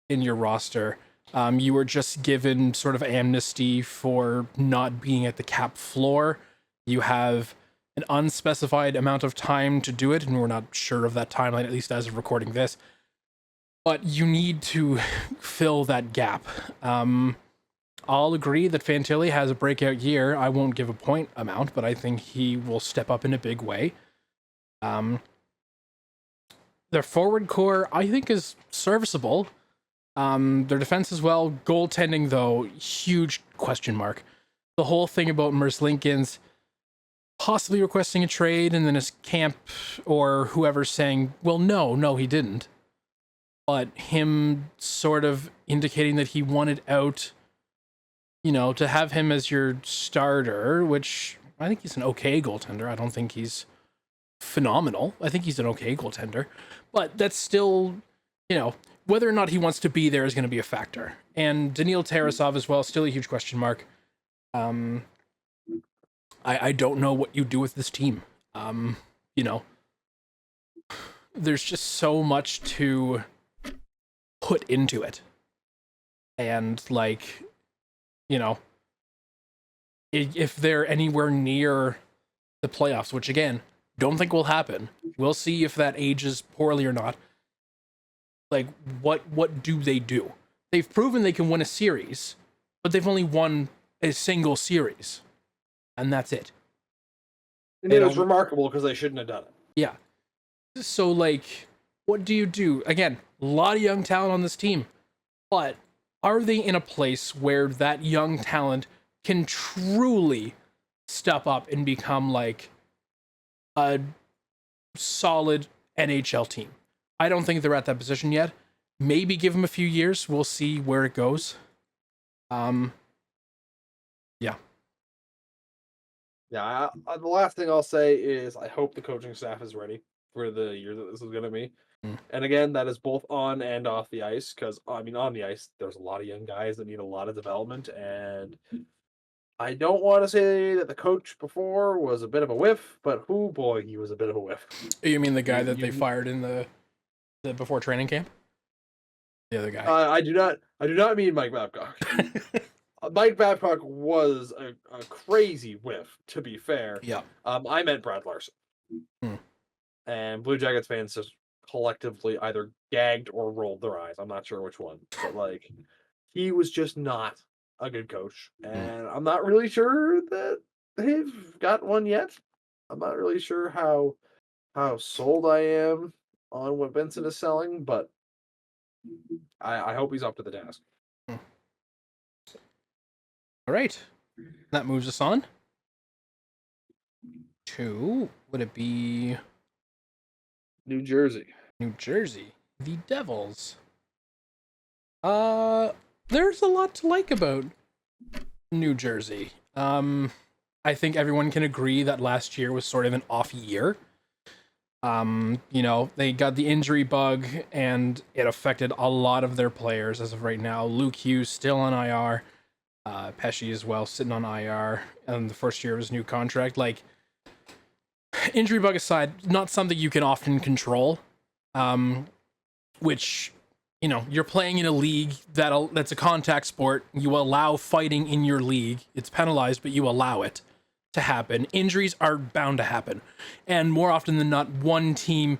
in your roster. You were just given sort of amnesty for not being at the cap floor. You have an unspecified amount of time to do it, and we're not sure of that timeline, at least as of recording this. But you need to fill that gap. I'll agree that Fantilli has a breakout year. I won't give a point amount, but I think he will step up in a big way. Their forward core, I think, is serviceable. Their defense as well. Goaltending, though, huge question mark. The whole thing about Merce Lincoln's possibly requesting a trade, and then his camp or whoever saying, well, no, he didn't. But him sort of indicating that he wanted out, to have him as your starter, which I think he's an okay goaltender. I don't think he's phenomenal. I think he's an okay goaltender. But that's still, whether or not he wants to be there is going to be a factor. And Daniil Tarasov as well, still a huge question mark. I don't know what you do with this team. There's just so much to put into it. And if they're anywhere near the playoffs, which again, don't think will happen. We'll see if that ages poorly or not. What do they do? They've proven they can win a series, but they've only won a single series. And that's it. And They it was don't. remarkable because they shouldn't have done it. Yeah. So like, what do you do? Again, a lot of young talent on this team, but are they in a place where that young talent can truly step up and become like a solid NHL team? I don't think they're at that position yet. Maybe give them a few years. We'll see where it goes. Yeah. Yeah, the last thing I'll say is I hope the coaching staff is ready for the year that this is going to be. Mm. And again, that is both on and off the ice because, I mean, on the ice, there's a lot of young guys that need a lot of development. And I don't want to say that the coach before was a bit of a whiff, but oh boy, he was a bit of a whiff. You mean the guy that they You- fired in the before training camp? The other guy. I do not mean Mike Babcock. Mike Babcock was a crazy whiff, to be fair. Yeah. I meant Brad Larson. Hmm. And Blue Jackets fans just collectively either gagged or rolled their eyes. I'm not sure which one. But like he was just not a good coach. And I'm not really sure that they've got one yet. I'm not really sure how sold I am on what Vincent is selling, but I hope he's up to the task. All right. That moves us on to, would it be New Jersey. New Jersey? The Devils. There's a lot to like about New Jersey. I think everyone can agree that last year was sort of an off year. They got the injury bug and it affected a lot of their players as of right now. Luke Hughes still on IR. Pesci as well, sitting on IR and the first year of his new contract. Like, injury bug aside, not something you can often control. Which, you're playing in a league that's a contact sport. You allow fighting in your league. It's penalized, but you allow it to happen. Injuries are bound to happen. And more often than not, one team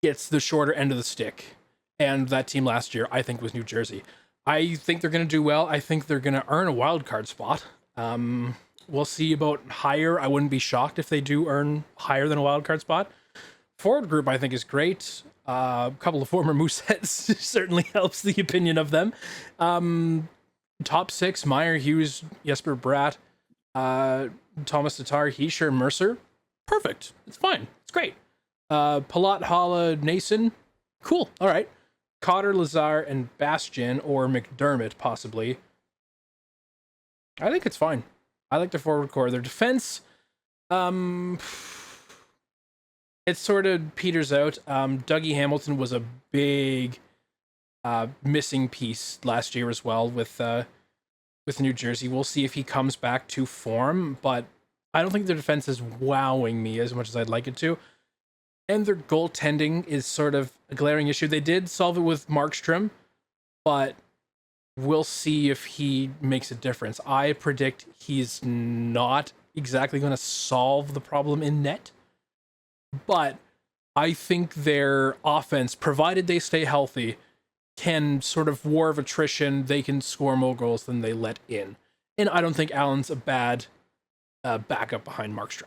gets the shorter end of the stick. And that team last year, I think, was New Jersey. I think they're going to do well. I think they're going to earn a wild card spot. We'll see about higher. I wouldn't be shocked if they do earn higher than a wild card spot. Forward group, I think, is great. A couple of former Mooseheads certainly helps the opinion of them. Top six, Meyer, Hughes, Jesper Bratt, Thomas Tatar, Heischer, Mercer. Perfect. It's fine. It's great. Palat, Hala, Nason. Cool. All right. Cotter, Lazar, and Bastian, or McDermott, possibly. I think it's fine. I like their forward core. Their defense, it sort of peters out. Dougie Hamilton was a big missing piece last year as well with New Jersey. We'll see if he comes back to form, but I don't think their defense is wowing me as much as I'd like it to. And their goaltending is sort of a glaring issue. They did solve it with Markstrom, but we'll see if he makes a difference. I predict he's not exactly going to solve the problem in net, but I think their offense, provided they stay healthy, can sort of war of attrition. They can score more goals than they let in. And I don't think Allen's a bad backup behind Markstrom.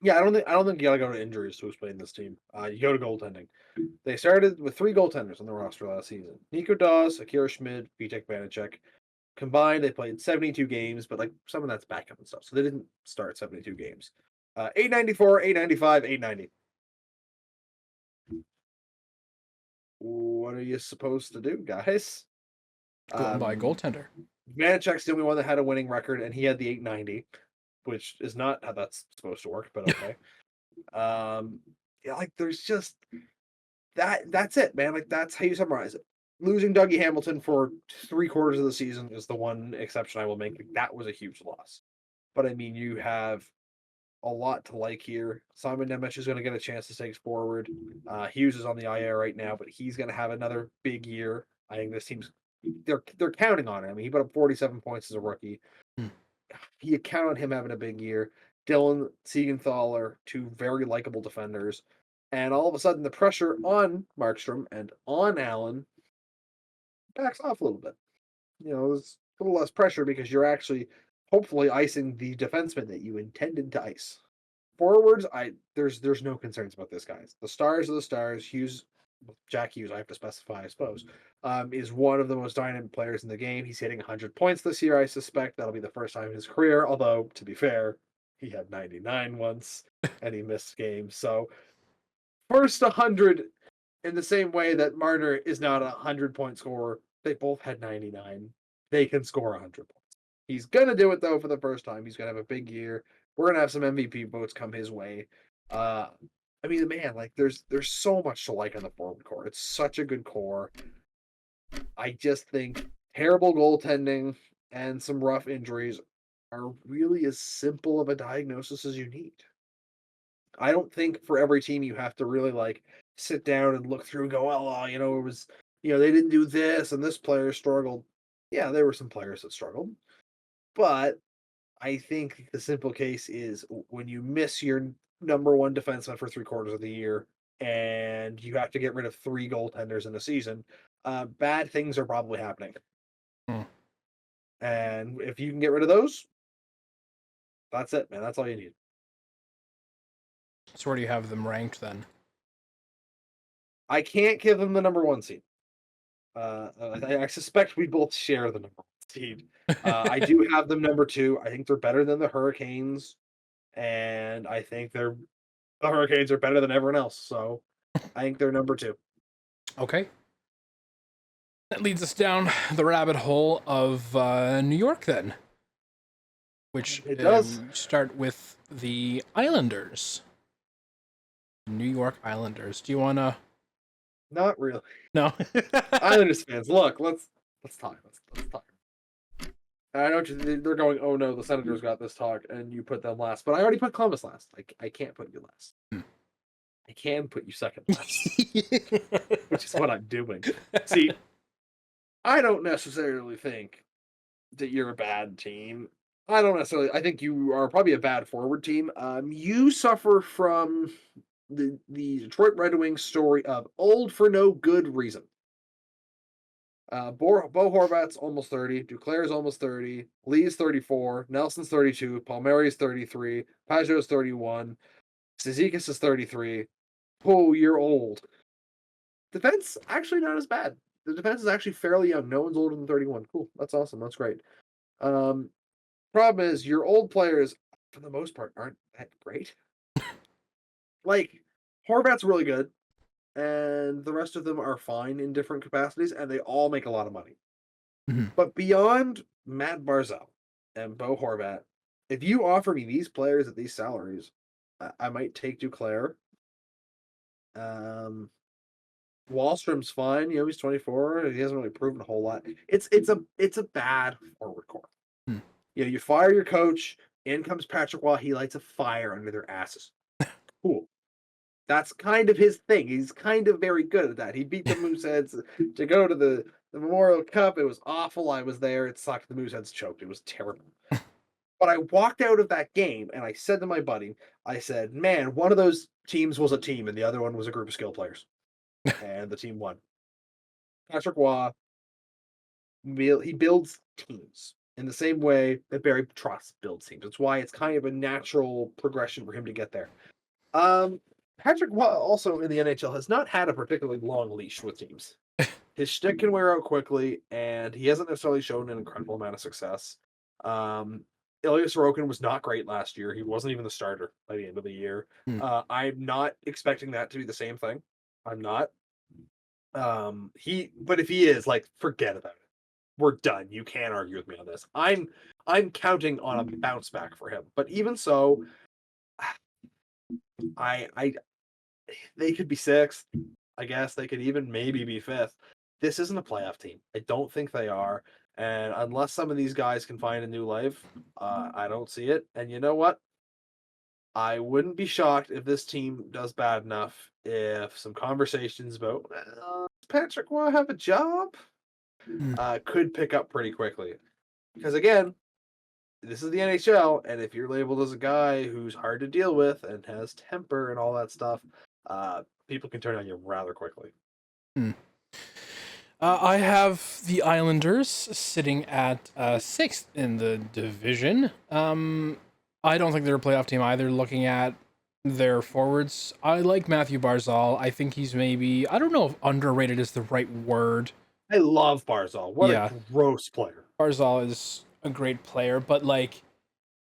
Yeah, I don't think you gotta go to injuries to explain this team. You go to goaltending. They started with 3 goaltenders on the roster last season: Nico Daws, Akira Schmid, Vitek Vanacek. Combined, they played 72 games, but like some of that's backup and stuff, so they didn't start 72 games. 894, 895, 890. What are you supposed to do, guys? Going by goaltender. Vanacek's the only one that had a winning record, and he had the 890, which is not how that's supposed to work, but okay. Yeah, like there's just that's it, man. Like that's how you summarize it. Losing Dougie Hamilton for 3/4 of the season is the one exception I will make. Like, that was a huge loss. But I mean, you have a lot to like here. Simon Nemec is going to get a chance to take forward. Hughes is on the IR right now, but he's going to have another big year. I think this team's they're counting on him. I mean, he put up 47 points as a rookie. You count on him having a big year. Dylan Siegenthaler, 2 very likable defenders. And all of a sudden, the pressure on Markstrom and on Allen backs off a little bit. There's a little less pressure because you're actually hopefully icing the defenseman that you intended to ice. Forwards, there's no concerns about this, guys. The stars of the stars. Jack Hughes, I have to specify, I suppose, is one of the most dynamic players in the game. He's hitting 100 points this year, I suspect. That'll be the first time in his career, although, to be fair, he had 99 once, and he missed games. So, first 100 in the same way that Marner is not a 100-point scorer. They both had 99. They can score 100 points. He's going to do it, though, for the first time. He's going to have a big year. We're going to have some MVP votes come his way. I mean, man, like there's so much to like on the forward core. It's such a good core. I just think terrible goaltending and some rough injuries are really as simple of a diagnosis as you need. I don't think for every team you have to really like sit down and look through and go, well, it was, they didn't do this and this player struggled. Yeah, there were some players that struggled, but I think the simple case is when you miss your number one defenseman for 3/4 of the year and you have to get rid of 3 goaltenders in a season, bad things are probably happening. Hmm. And if you can get rid of those, that's it, man. That's all you need. So where do you have them ranked then? I can't give them the number one seed. I suspect we both share the number one seed. I do have them number 2. I think they're better than the Hurricanes, and I think the Hurricanes are better than everyone else. So I think they're number 2. Okay. That leads us down the rabbit hole of New York then, which It does. start with the Islanders. New York Islanders. Do you want to? Not really. No. Islanders fans, look, let's talk. Let's talk. I know they're going, oh no, the Senators got this talk, and you put them last. But I already put Columbus last. I can't put you last. I can put you second last, which is what I'm doing. See, I don't necessarily think that you're a bad team. I think you are probably a bad forward team. You suffer from the Detroit Red Wings story of old for no good reason. Bo Horvat's almost 30. Duclair's almost 30. Lee's 34. Nelson's 32. Palmieri's 33. Pajot's 31. Cizikas is 33. Oh, you're old. Defense, actually not as bad. The defense is actually fairly young. No one's older than 31. Cool. That's awesome. That's great. Problem is, your old players, for the most part, aren't that great. Like, Horvat's really good, and the rest of them are fine in different capacities, and they all make a lot of money. Mm-hmm. But beyond Matt Barzal and Bo Horvat, if you offer me these players at these salaries, I might take Duclair. Wallstrom's fine. He's 24. He hasn't really proven a whole lot. It's a bad forward core. You fire your coach. In comes Patrick Waugh. He lights a fire under their asses. Cool. That's kind of his thing. He's kind of very good at that. He beat the Mooseheads to go to the Memorial Cup. It was awful. I was there. It sucked. The Mooseheads choked. It was terrible. But I walked out of that game and I said to my buddy, I said, man, one of those teams was a team and the other one was a group of skill players. And the team won. Patrick Waugh, he builds teams in the same way that Barry Trotz builds teams. That's why it's kind of a natural progression for him to get there. Patrick Waugh also in the NHL has not had a particularly long leash with teams. His shtick can wear out quickly, and he hasn't necessarily shown an incredible amount of success. Ilya Sorokin was not great last year. He wasn't even the starter by the end of the year. I'm not expecting that to be the same thing. I'm not. But if he is, like, forget about it. We're done. You can't argue with me on this. I'm counting on a bounce back for him. But even so, they could be 6th. I guess they could even maybe be 5th. This isn't a playoff team. I don't think they are. And unless some of these guys can find a new life, I don't see it. And you know what? I wouldn't be shocked if this team does bad enough if some conversations about, does Patrick Waugh have a job? Could pick up pretty quickly. Because again, this is the NHL, and if you're labeled as a guy who's hard to deal with and has temper and all that stuff, people can turn on you rather quickly. I have the Islanders sitting at 6th in the division. I don't think they're a playoff team either. Looking at their forwards, I like Matthew Barzal. I think he's maybe, I don't know if underrated is the right word. I love Barzal. What a Yeah, gross player. Barzal is a great player, but like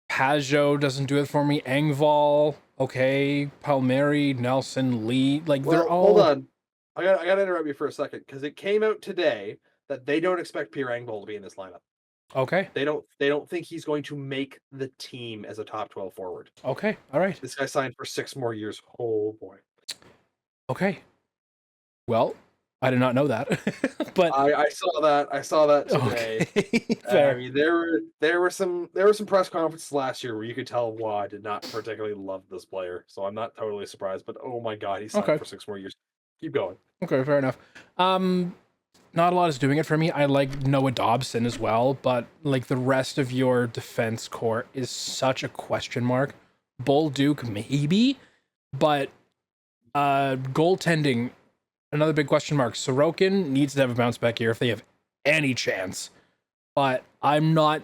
Pajot doesn't do it for me. Engvall, okay, Palmieri, Nelson, Lee, like they're Well, hold all on. I gotta interrupt you for a second because it came out today that they don't expect Pierre Engvall to be in this lineup. okay. They don't think he's going to make the team as a top 12 forward. Okay, all right. This guy signed for 6 more years. Oh boy. Okay. Well, I did not know that, but I saw that. I saw that today. okay, I fair. mean, there were some press conferences last year where you could tell Waugh did not particularly love this player. So I'm not totally surprised. But oh my god, he signed Okay, for 6 more years. Keep going. okay, fair enough. Not a lot is doing it for me. I like Noah Dobson as well, but like the rest of your defense core is such a question mark. Bull Duke maybe, but goaltending another big question mark. Sorokin needs to have a bounce back year if they have any chance, but I'm not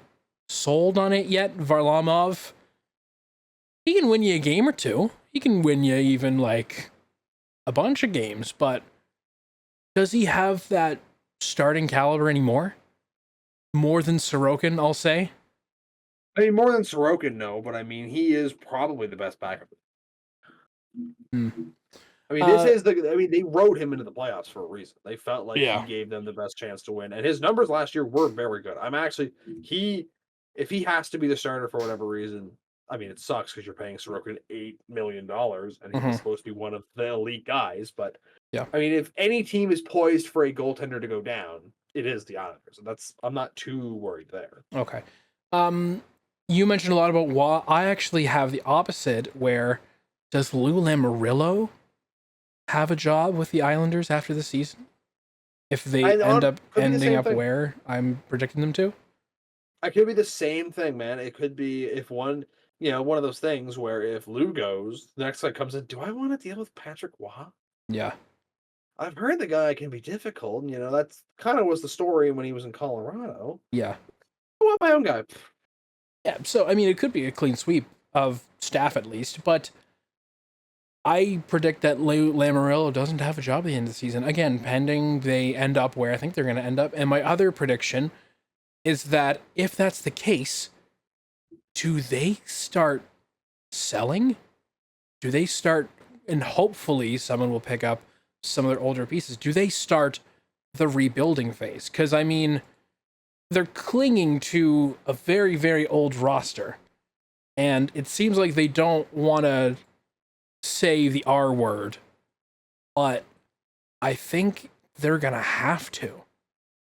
sold on it yet. Varlamov, he can win you a game or two. He can win you even like a bunch of games, but does he have that starting caliber anymore? More than Sorokin, I'll say. I mean, more than Sorokin, no, but I mean, he is probably the best backup. Hmm. I mean, this is the. I mean, they wrote him into the playoffs for a reason. They felt like Yeah. he gave them the best chance to win, and his numbers last year were very good. I'm actually if he has to be the starter for whatever reason, I mean, it sucks because you're paying Sorokin $8 million, and he's Mhm. supposed to be one of the elite guys. But Yeah. I mean, if any team is poised for a goaltender to go down, it is the Islanders, and I'm not too worried there. Okay. You mentioned a lot about Waugh. I actually have the opposite. Where does Lou Lamoriello have a job with the Islanders after the season? If they end up Could be the ending same up thing. where I'm predicting them to? It could be the same thing, man. It could be if one of those things where if Lou goes, the next guy comes in. Do I want to deal with Patrick Waugh? Yeah. I've heard the guy can be difficult. And, that's kind of was the story when he was in Colorado. Yeah. I want my own guy. Yeah. So, I mean, it could be a clean sweep of staff at least, but I predict that Lou Lamoriello doesn't have a job at the end of the season. Again, pending they end up where I think they're going to end up. And my other prediction is that if that's the case, do they start selling? Do they start, and hopefully someone will pick up some of their older pieces, do they start the rebuilding phase? Because, I mean, they're clinging to a very, very old roster. And it seems like they don't want to say the R word, but I think they're going to have to.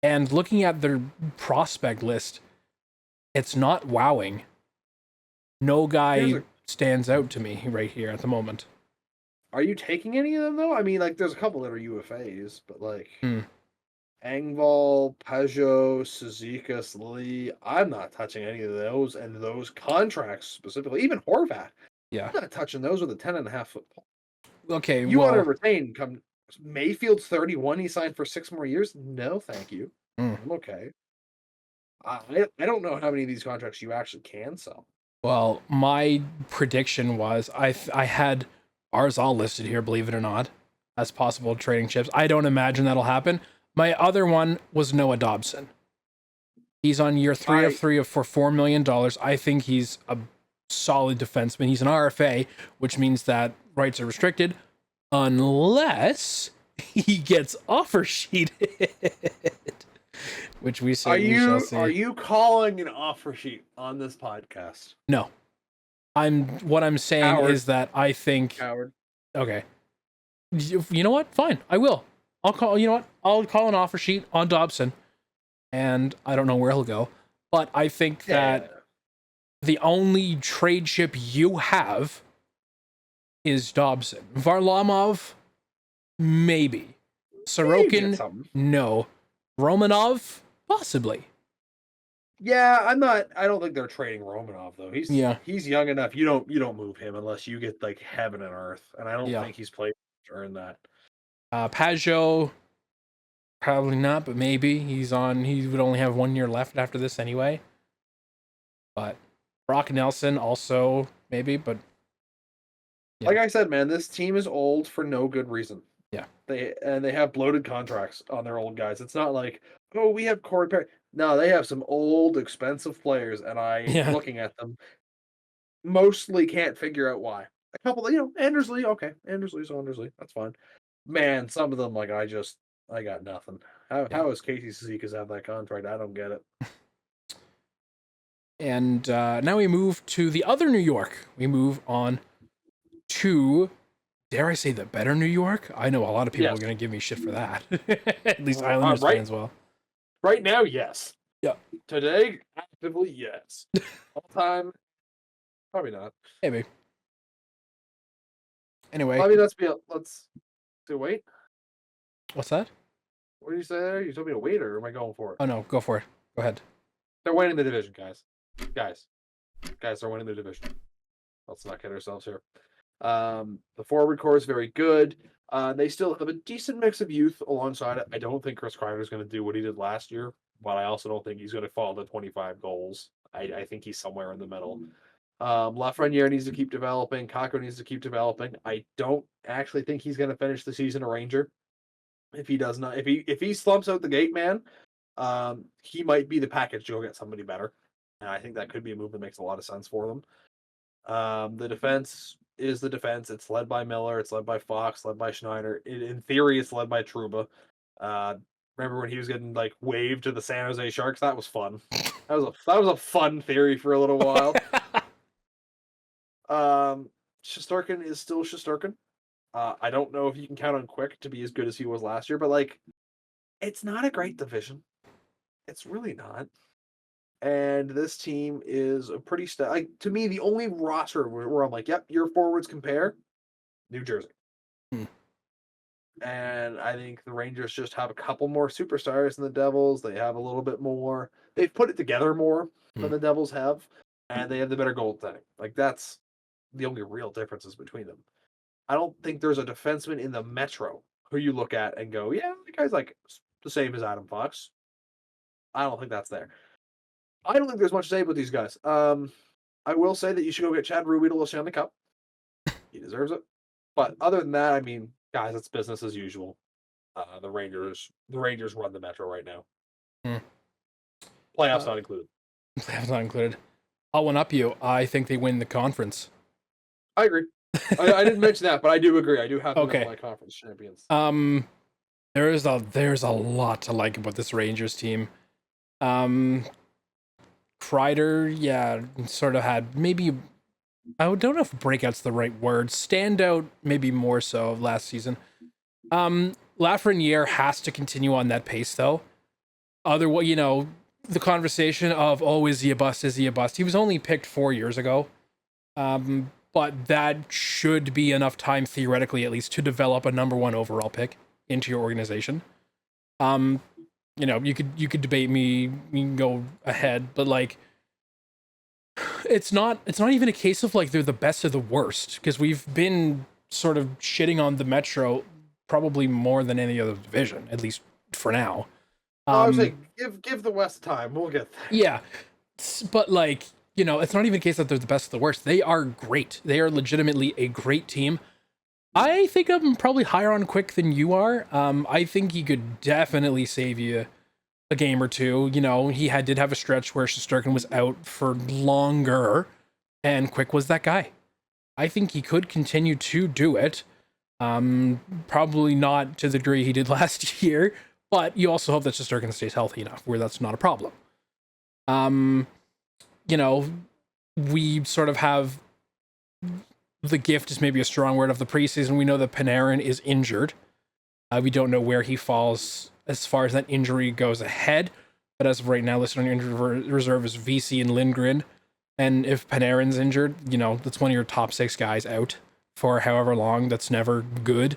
And looking at their prospect list, it's not wowing. No guy stands out to me right here at the moment. Are you taking any of them though? I mean, like, there's a couple that are UFAs, but like Engvall, Pajot, Suzukas, Lee. I'm not touching any of those, and those contracts specifically. Even Horvat. Yeah. I'm not touching those with a 10.5-foot pole. Okay. You want to Well, retain? Come Mayfield's 31. He signed for 6 more years. No, thank you. I'm okay. I don't know how many of these contracts you actually can sell. well, my prediction was I had Barzal listed here, believe it or not, as possible trading chips. I don't imagine that'll happen. My other one was Noah Dobson. He's on year three of three for $4 million. I think he's a solid defenseman. He's an RFA, which means that rights are restricted unless he gets offer sheeted. Which we say we shall see. Are you calling an offer sheet on this podcast? No. What I'm saying Coward. is that I think Coward. Okay. You know what? Fine. I will. I'll call an offer sheet on Dobson, and I don't know where he'll go, but I think that the only trade chip you have is Dobson. Varlamov, maybe. Sorokin, no. Romanov, possibly. Yeah, I don't think they're trading Romanov though. He's young enough. You don't move him unless you get like heaven and earth, and I don't think he's played to earn that. Pajot, Probably not, but maybe he would only have 1 year left after this anyway. But Brock Nelson also maybe, but yeah. Like I said, man, this team is old for no good reason. Yeah. They have bloated contracts on their old guys. It's not like, oh, we have Corey Perry. No, they have some old, expensive players, and Yeah. looking at them, mostly can't figure out why. A couple, Anders Lee, okay, Anders Lee, that's fine. Man, some of them, like, I got nothing. How is Casey Cizikas have that contract? I don't get it. And now we move to the other New York. We move on to, dare I say, the better New York? I know a lot of people are going to give me shit for that. At least Islanders fans will. Right now, yes. Yeah. Today, actively, yes. All time, probably not. Maybe. Anyway. I mean, let's wait. What's that? What did you say there? You told me to wait, or am I going for it? Oh, no, go for it. Go ahead. They're winning the division, guys. Guys, they're winning the division. Let's not kid ourselves here. The forward core is very good. They still have a decent mix of youth alongside it. I don't think Chris Kreider is going to do what he did last year, but I also don't think he's going to fall to 25 goals. I think he's somewhere in the middle. Lafreniere needs to keep developing. Kakko needs to keep developing. I don't actually think he's going to finish the season a Ranger. If he does not, if he slumps out the gate, man, he might be the package to go get somebody better. And I think that could be a move that makes a lot of sense for them. The defense is the defense. It's led by Miller. It's led by Fox. Led by Schneider. In theory, it's led by Trouba. Remember when he was getting like waved to the San Jose Sharks? That was fun. That was a fun theory for a little while. Shesterkin is still Shesterkin. I don't know if you can count on Quick to be as good as he was last year, but like, it's not a great division. It's really not. And this team is a pretty like, to me, the only roster where I'm like, yep, your forwards compare, New Jersey. And I think the Rangers just have a couple more superstars than the Devils. They have a little bit more. They've put it together more than the Devils have, and they have the better goaltending. Like, that's the only real differences between them. I don't think there's a defenseman in the Metro who you look at and go, yeah, the guy's like the same as Adam Fox. I don't think that's there. I don't think there's much to say about these guys. I will say that you should go get Chad Ruby to the Stanley Cup. He deserves it. But other than that, I mean, guys, it's business as usual. The Rangers run the Metro right now. Playoffs not included. Playoffs not included. I'll one up you. I think they win the conference. I agree. I didn't mention that, but I do agree. I do have them as my conference champions. There's a lot to like about this Rangers team. Kreider, sort of had maybe, I don't know if breakout's the right word. Standout, maybe more so last season. Lafreniere has to continue on that pace though. Otherwise, the conversation of, oh, is he a bust? Is he a bust? He was only picked 4 years ago. But that should be enough time, theoretically at least, to develop a number 1 overall pick into your organization. You could debate me, you can go ahead, but like, it's not even a case of like they're the best of the worst, because we've been sort of shitting on the Metro probably more than any other division, at least for now. I was saying, give the West time, we'll get there. Yeah, but like, it's not even a case that they're the best of the worst. They are great. They are legitimately a great team. I think I'm probably higher on Quick than you are. I think he could definitely save you a game or two. He did have a stretch where Shesterkin was out for longer, and Quick was that guy. I think he could continue to do it. Probably not to the degree he did last year, but you also hope that Shesterkin stays healthy enough where that's not a problem. We sort of have the gift is maybe a strong word of the preseason. We know that Panarin is injured. We don't know where he falls as far as that injury goes ahead. But as of right now, listed on your injured reserve is VC and Lindgren. And if Panarin's injured, that's one of your top 6 guys out for however long. That's never good.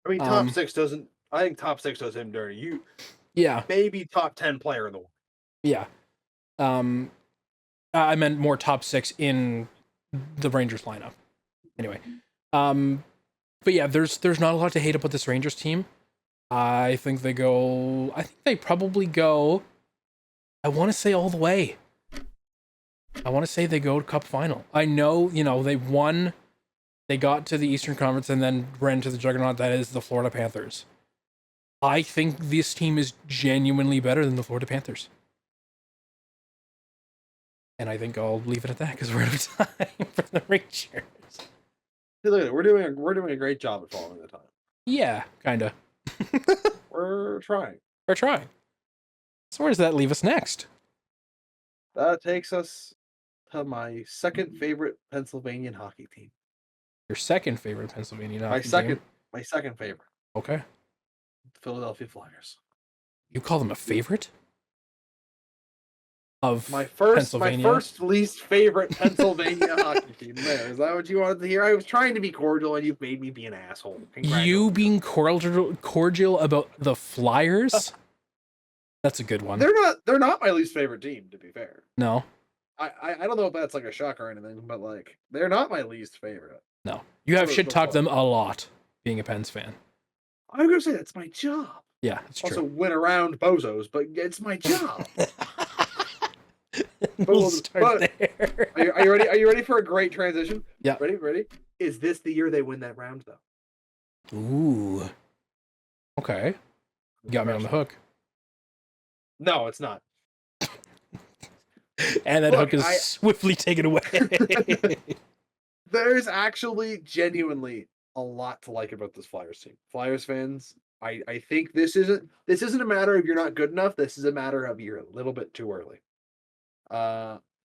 I mean, top 6 doesn't. I think top 6 does him dirty. Maybe top 10 player in the world. Yeah. I meant more top 6 in the Rangers lineup. Anyway, but yeah, there's not a lot to hate about this Rangers team. I think they probably go, I want to say all the way. I want to say they go to Cup final. I know, they got to the Eastern Conference and then ran to the juggernaut that is the Florida Panthers. I think this team is genuinely better than the Florida Panthers. And I think I'll leave it at that because we're out of time for the reassures. Hey, look at it. We're doing a great job at following the time. Yeah, kinda. We're trying. We're trying. So where does that leave us next? That takes us to my second favorite Pennsylvania hockey team. Your second favorite Pennsylvania hockey My second favorite. Okay. The Philadelphia Flyers. You call them a favorite? Of my Pennsylvania? first least favorite Pennsylvania hockey team. There, is that what you wanted to hear? I was trying to be cordial, and you've made me be an asshole. You being cordial about the Flyers? That's a good one. They're not my least favorite team, to be fair. No. I don't know if that's like a shock or anything, but like they're not my least favorite. No. You have shit talked them a lot, being a Pens fan. I'm gonna say that's my job. Yeah, it's true. Also win around bozos, but it's my job. We'll start there. Are you ready? Are you ready for a great transition? Yeah. Ready? Is this the year they win that round, though? Ooh. Okay. You got me on the hook. No, it's not. And that hook is swiftly taken away. There's actually genuinely a lot to like about this Flyers team. Flyers fans, I think this isn't a matter of you're not good enough. This is a matter of you're a little bit too early.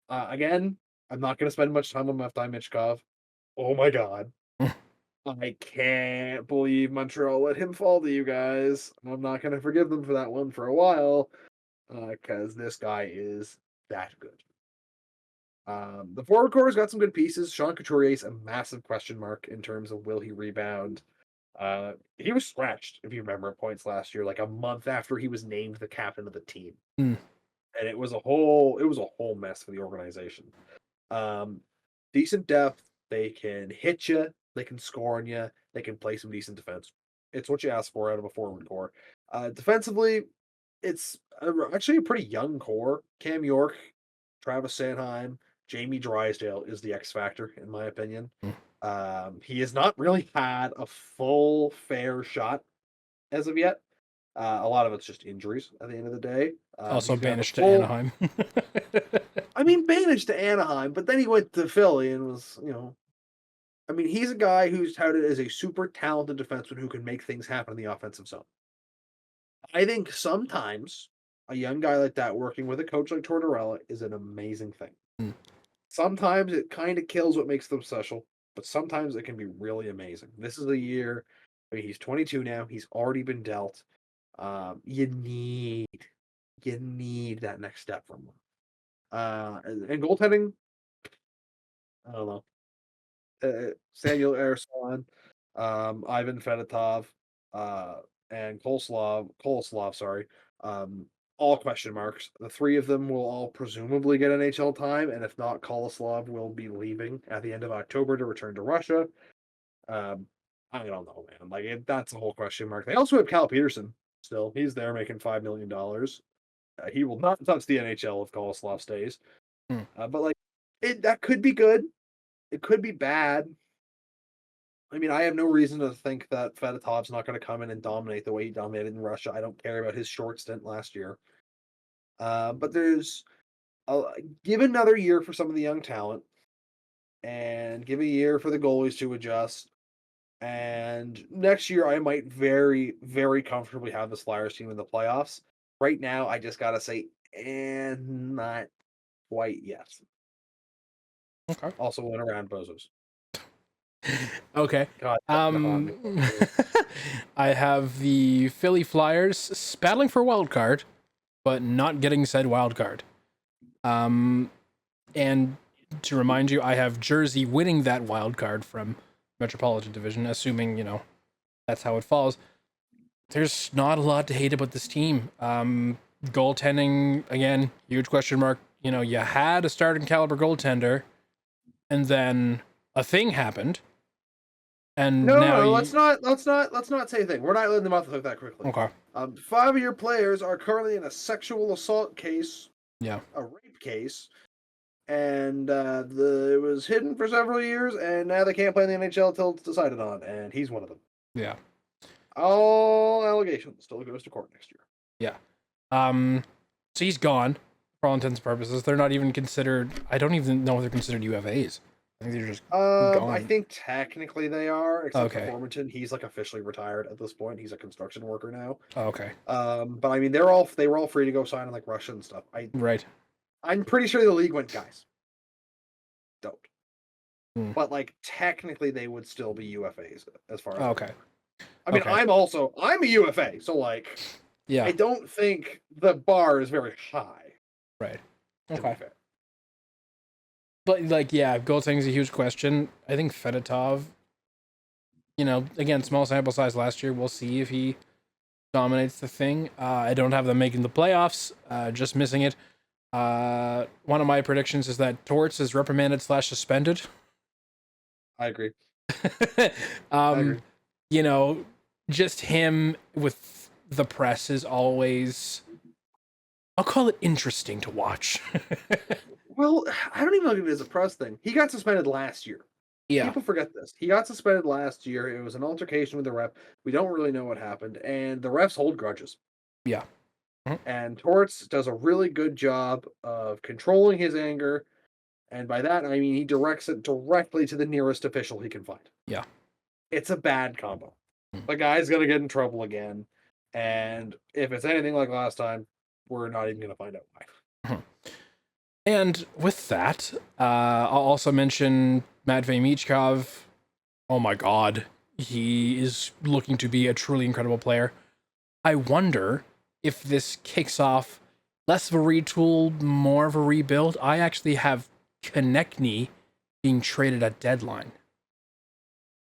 Again, I'm not going to spend much time on Meftai Michkov. Oh my god. I can't believe Montreal let him fall to you guys. I'm not going to forgive them for that one for a while, because this guy is that good. The forward core's got some good pieces. Sean Couturier's a massive question mark in terms of will he rebound. He was scratched, if you remember, at points last year, like a month after he was named the captain of the team. And it was a whole mess for the organization. Decent depth. They can hit you. They can score on you. They can play some decent defense. It's what you ask for out of a forward core. Defensively, it's actually a pretty young core. Cam York, Travis Sanheim, Jamie Drysdale is the X factor, in my opinion. He has not really had a full fair shot as of yet. A lot of it's just injuries at the end of the day. Also banished to Anaheim. I mean, banished to Anaheim, but then he went to Philly and was, I mean, he's a guy who's touted as a super talented defenseman who can make things happen in the offensive zone. I think sometimes a young guy like that working with a coach like Tortorella is an amazing thing. Sometimes it kind of kills what makes them special, but sometimes it can be really amazing. This is the year. I mean, he's 22 now. He's already been dealt. You need that next step from him. And goaltending, I don't know. Samuel Ersson, Ivan Fedotov, and Koloslav, sorry. All question marks. The three of them will all presumably get NHL time, and if not, Koloslav will be leaving at the end of October to return to Russia. I don't know, man. Like that's a whole question mark. They also have Cal Peterson. Still, he's there making $5 million. He will not touch the NHL if Koloslav stays. But like, that could be good. It could be bad. I mean, I have no reason to think that Fedotov's not going to come in and dominate the way he dominated in Russia. I don't care about his short stint last year. But give another year for some of the young talent, and give a year for the goalies to adjust. And next year, I might very, very comfortably have this Flyers team in the playoffs. Right now, I just gotta say, not quite yet. Okay. Also went around bozos. Okay. God, I have the Philly Flyers battling for a wild card, but not getting said wild card. And to remind you, I have Jersey winning that wild card from Metropolitan Division, assuming, that's how it falls. There's not a lot to hate about this team. Goaltending, again, huge question mark. You had a starting caliber goaltender, and then a thing happened, And No, now no, you let's not say a thing. We're not letting them off the hook that quickly. okay. 5-year players are currently in a sexual assault case, Yeah. a rape case, and it was hidden for several years, and now they can't play in the NHL until it's decided on, and he's one of them. Yeah. All allegations still goes to court next year. Yeah. So he's gone for all intents and purposes. They're not even considered. I don't even know if they're considered UFAs. I think they're just gone. I think technically they are, except for Okay. Formanton. He's like officially retired at this point. He's a construction worker now. Okay. But I mean, they were all free to go sign in like Russia and stuff. Right. I'm pretty sure the league went, guys, don't. Hmm. But like technically they would still be UFAs as far as Okay. I mean, Okay. I'm a UFA, so like Yeah. I don't think the bar is very high. Right. To Okay. be fair. But like, yeah, goaltending's a huge question. I think Fedotov, again, small sample size last year. We'll see if he dominates the thing. I don't have them making the playoffs, just missing it. One of my predictions is that Torts is reprimanded / suspended. I agree. I agree. Just him with the press is always, I'll call it interesting to watch. Well, I don't even look at it as a press thing. He got suspended last year. Yeah. People forget this. He got suspended last year. It was an altercation with the ref. We don't really know what happened, and the refs hold grudges. Yeah. And Torts does a really good job of controlling his anger, and by that I mean he directs it directly to the nearest official he can find. Yeah. It's a bad combo. The guy's gonna get in trouble again, and if it's anything like last time, we're not even gonna find out why. And with that, I'll also mention Matvei Michkov. Oh my god, he is looking to be a truly incredible player. I wonder if this kicks off less of a retool, more of a rebuild. I actually have Konechny being traded at deadline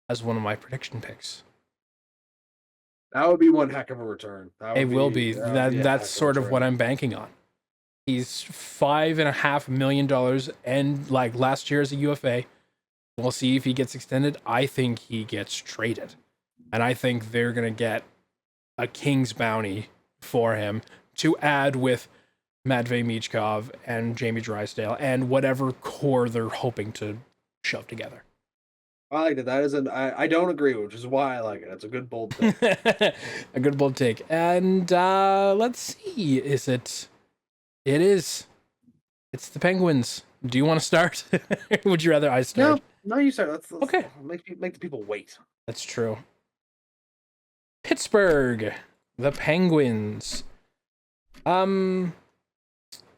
as one of my prediction picks. That would be one heck of a return. It will be. That's sort of what I'm banking on. He's $5.5 million, and like last year as a UFA, we'll see if he gets extended. I think he gets traded, and I think they're gonna get a king's bounty for him to add with Matvei Michkov and Jamie Drysdale and whatever core they're hoping to shove together. I like it. That is I don't agree, which is why I like it. It's a good bold take. A good bold take. And let's see. It is. It's the Penguins. Do you want to start? Would you rather I start? No, you start. Let's okay. Make the people wait. That's true. Pittsburgh, the Penguins.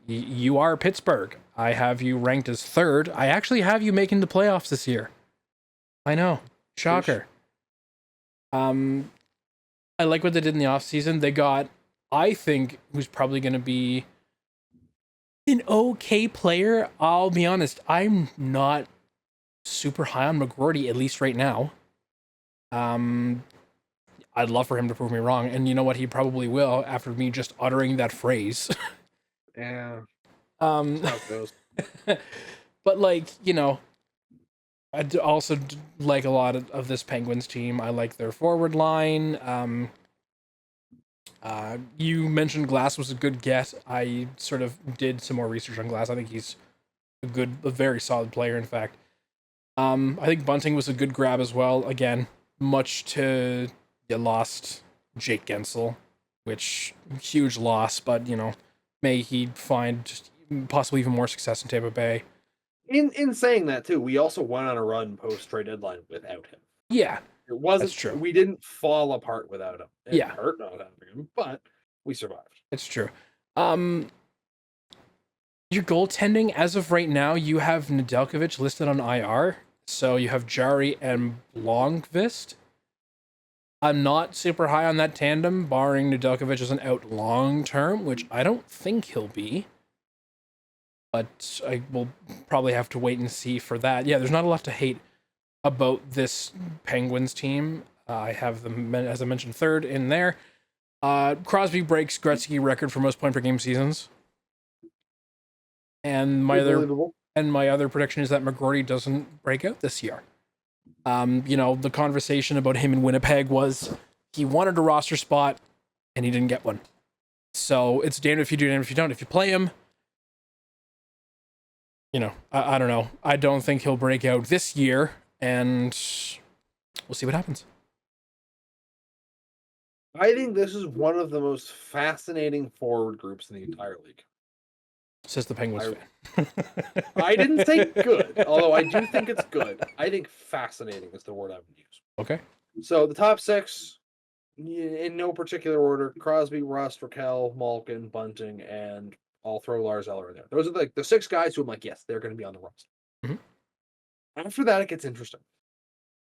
You are Pittsburgh. I have you ranked as third. I actually have you making the playoffs this year. I know. Shocker. I like what they did in the offseason. They got, I think, who's probably going to be an okay player. I'll be honest, I'm not super high on McGroarty, at least right now. I'd love for him to prove me wrong, and you know what? He probably will after me just uttering that phrase. Yeah. That's how it goes. But like, I also like a lot of this Penguins team. I like their forward line. You mentioned Glass was a good get. I sort of did some more research on Glass. I think he's a very solid player, in fact. I think Bunting was a good grab as well. Again, much to you lost Jake Gensel, which huge loss, but may he find possibly even more success in Tampa Bay. In saying that too, we also went on a run post trade deadline without him. Yeah, it wasn't that's true. We didn't fall apart without him. It yeah, hurt not having him, but we survived. It's true. Your goaltending as of right now, you have Nedeljkovic listed on IR, so you have Jari and Blomqvist. I'm not super high on that tandem, barring Nedeljkovic isn't out long term, which I don't think he'll be. But I will probably have to wait and see for that. Yeah, there's not a lot to hate about this Penguins team. I have them, as I mentioned, third in there. Crosby breaks Gretzky record for most point per game seasons. And my other prediction is that McGroarty doesn't break out this year. The conversation about him in Winnipeg was he wanted a roster spot and he didn't get one. So it's damned if you do, damned if you don't. If you play him, I don't know. I don't think he'll break out this year, and we'll see what happens. I think this is one of the most fascinating forward groups in the entire league. Says the Penguins fan. I didn't say good, although I do think it's good. I think fascinating is the word I would use. Okay. So the top six, in no particular order: Crosby, Rust, Raquel, Malkin, Bunting, and I'll throw Lars Eller in there. Those are like the six guys who I'm like, yes, they're going to be on the roster. Mm-hmm. After that, it gets interesting.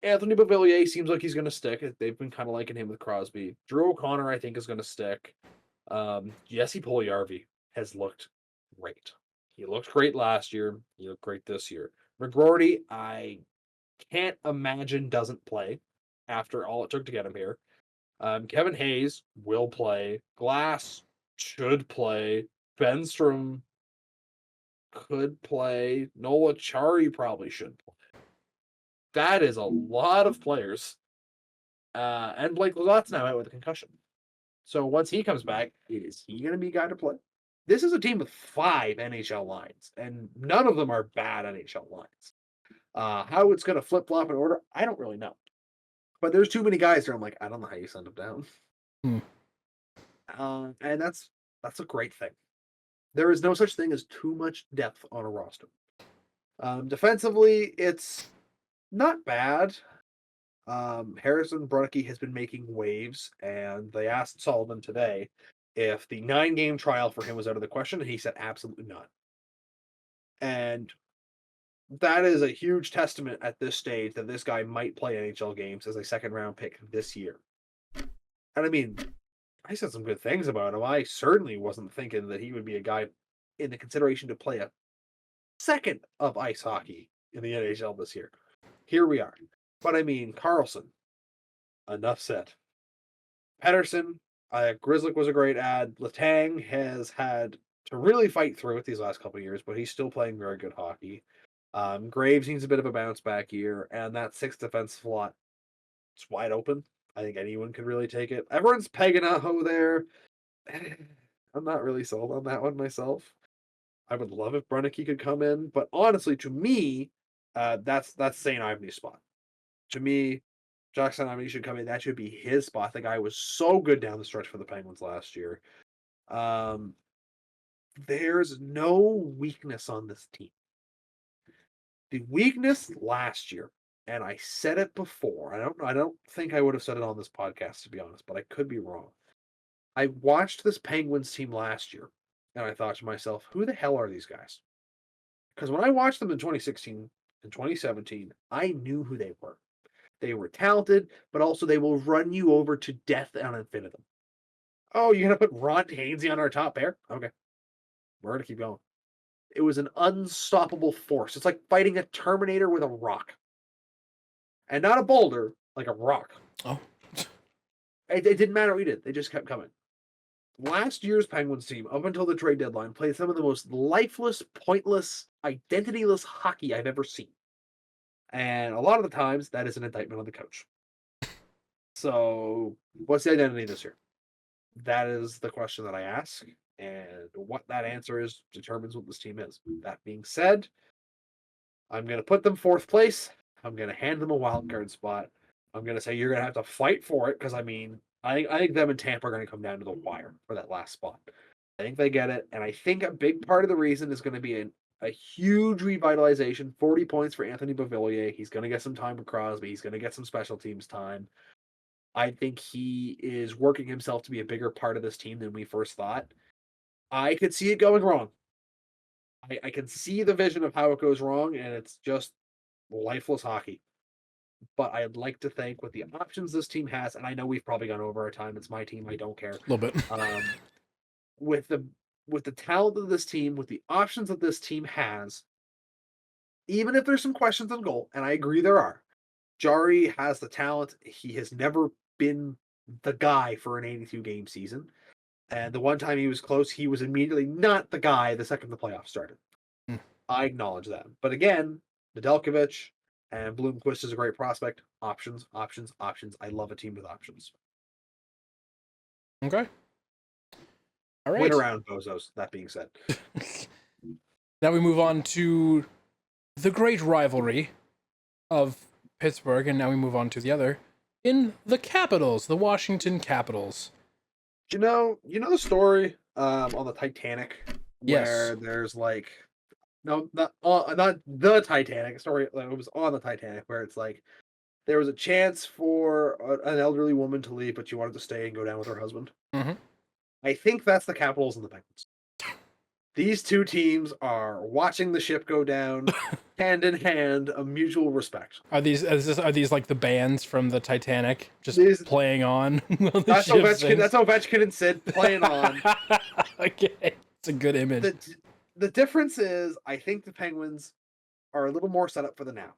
Anthony Beauvillier seems like he's going to stick. They've been kind of liking him with Crosby. Drew O'Connor, I think, is going to stick. Jesse Puljujärvi has looked great. He looked great last year. He looked great this year. McGroarty, I can't imagine doesn't play after all it took to get him here. Kevin Hayes will play. Glass should play. Benstrom could play. Nola Chari probably should play. That is a lot of players. And Blake Lazot's now out with a concussion. So once he comes back, is he going to be a guy to play? This is a team with 5 NHL lines, and none of them are bad NHL lines. How it's going to flip-flop in order, I don't really know. But there's too many guys there. I'm like, I don't know how you send them down. And that's a great thing. There is no such thing as too much depth on a roster. Defensively, it's not bad. Harrison Bruneke has been making waves, and they asked Sullivan today if the 9-game trial for him was out of the question, and he said absolutely not. And that is a huge testament at this stage that this guy might play NHL games as a second-round pick this year. And I mean, I said some good things about him. I certainly wasn't thinking that he would be a guy in the consideration to play a second of ice hockey in the NHL this year. Here we are. But I mean, Carlson, enough said. Pettersson, Grizzlick was a great ad. Letang has had to really fight through it these last couple of years, but he's still playing very good hockey. Graves needs a bit of a bounce back year, and that 6th defense slot, it's wide open. I think anyone could really take it. Everyone's pegging Aho there. I'm not really sold on that one myself. I would love if Bruneke could come in, but honestly, to me, that's St. Iveny's spot. To me, Jackson Ivany should come in. That should be his spot. The guy was so good down the stretch for the Penguins last year. There's no weakness on this team. The weakness last year, and I said it before. I don't think I would have said it on this podcast, to be honest, but I could be wrong. I watched this Penguins team last year, and I thought to myself, who the hell are these guys? Because when I watched them in 2016 and 2017, I knew who they were. They were talented, but also they will run you over to death on infinitum. Oh, you're going to put Ron Hainsey on our top pair? Okay. We're going to keep going. It was an unstoppable force. It's like fighting a Terminator with a rock. And not a boulder, like a rock. Oh. It didn't matter what we did. They just kept coming. Last year's Penguins team, up until the trade deadline, played some of the most lifeless, pointless, identityless hockey I've ever seen. And a lot of the times, that is an indictment on the coach. So, what's the identity this year? That is the question that I ask. And what that answer is determines what this team is. That being said, I'm going to put them 4th place. I'm going to hand them a wild card spot. I'm going to say you're going to have to fight for it because, I mean, I think them and Tampa are going to come down to the wire for that last spot. I think they get it. And I think a big part of the reason is going to be a huge revitalization. 40 points for Anthony Beauvillier. He's going to get some time with Crosby. He's going to get some special teams time. I think he is working himself to be a bigger part of this team than we first thought. I could see it going wrong. I can see the vision of how it goes wrong, and it's just lifeless hockey. But I'd like to think with the options this team has, and I know we've probably gone over our time. It's my team. I don't care. A little bit. With the talent of this team, with the options that this team has, even if there's some questions on goal, and I agree there are, Jari has the talent. He has never been the guy for an 82-game season. And the one time he was close, he was immediately not the guy the second the playoffs started. I acknowledge that. But again, Nedeljkovic, And Bloomquist is a great prospect. Options, options, options. I love a team with options. Okay. All Win right. around bozos, that being said. Now we move on to the great rivalry of Pittsburgh, and now we move on to the other in the Capitals, the Washington Capitals. You know the story on the Titanic Yes. where there's like no not the Titanic story. Like, it was on the Titanic where it's like there was a chance for an elderly woman to leave, but she wanted to stay and go down with her husband. Mm-hmm. I think that's the Capitals and the Penguins. These two teams are watching the ship go down, hand in hand, a mutual respect. Are these like the bands from the Titanic just These, playing on while the that's ship Ovechkin. sings? That's Ovechkin and Sid playing on. Okay, it's a good image. The difference is, I think the Penguins are a little more set up for the now.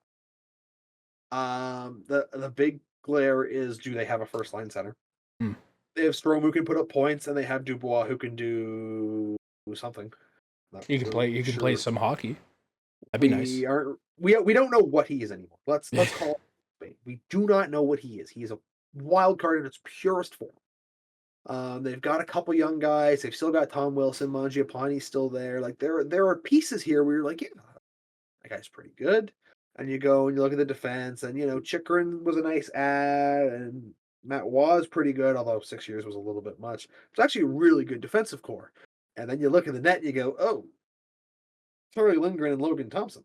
The big glare is, do they have a first line center? Hmm. They have Strome who can put up points, and they have Dubois who can do something. Not You can really play sure. some hockey. That'd be nice. We don't know what he is anymore. Let's call it. We do not know what he is. He is a wild card in its purest form. They've got a couple young guys. They've still got Tom Wilson, Mangiapane's still there. Like there are pieces here where you're like, yeah, that guy's pretty good. And you go and you look at the defense, and Chikrin was a nice add, and Matt was pretty good, although 6 years was a little bit much. It's actually a really good defensive core. And then you look at the net, and you go, oh, Torrey Lindgren and Logan Thompson.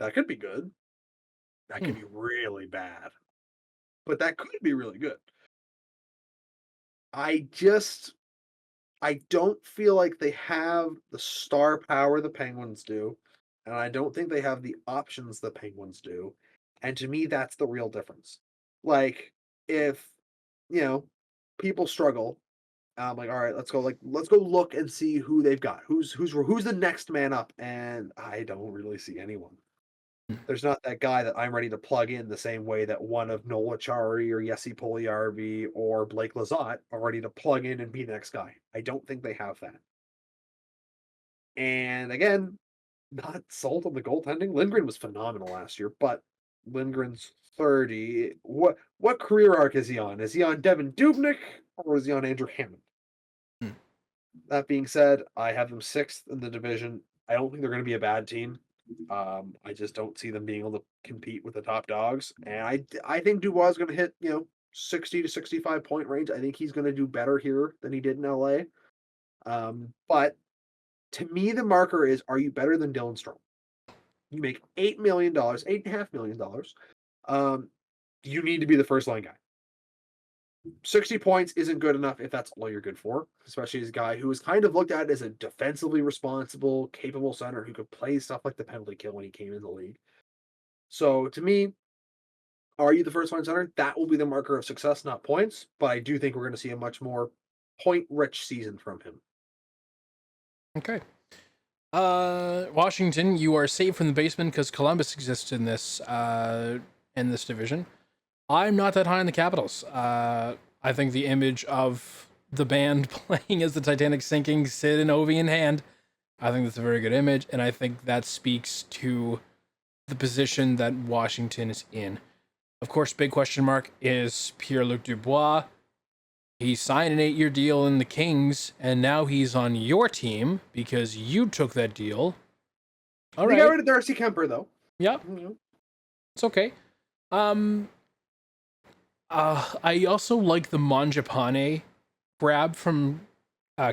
That could be good. That could be really bad. But that could be really good. I don't feel like they have the star power the Penguins do, and I don't think they have the options the Penguins do. And to me, that's the real difference. Like, if people struggle, I'm like, all right, let's go look and see who they've got. Who's the next man up? And I don't really see anyone. There's not that guy that I'm ready to plug in the same way that one of Nola Chari or Jesse Puljujärvi or Blake Lizotte are ready to plug in and be the next guy. I don't think they have that. And again, not sold on the goaltending. Lindgren was phenomenal last year, but Lindgren's 30. What career arc is he on? Is he on Devin Dubnyk or is he on Andrew Hammond? That being said, I have them 6th in the division. I don't think they're going to be a bad team. I just don't see them being able to compete with the top dogs. And I think Dubois is going to hit 60 to 65 point range. I think he's going to do better here than he did in LA. But to me, the marker is: are you better than Dylan Strome? You make $8 million, $8.5 million. You need to be the first line guy. 60 points isn't good enough if that's all you're good for, especially as a guy who was kind of looked at as a defensively responsible, capable center who could play stuff like the penalty kill when he came in the league. So to me, are you the first line center? That will be the marker of success, not points. But I do think we're going to see a much more point-rich season from him. Okay. Washington, you are safe from the basement because Columbus exists in this division. I'm not that high on the Capitals. I think the image of the band playing as the Titanic sinking, Sid and Ovi in hand, I think that's a very good image, and I think that speaks to the position that Washington is in. Of course, big question mark is Pierre-Luc Dubois. He signed an 8-year deal in the Kings, and now he's on your team because you took that deal. All right. They got rid of Darcy Kemper, though. Yeah. Mm-hmm. It's okay. I also like the Mangiapane grab from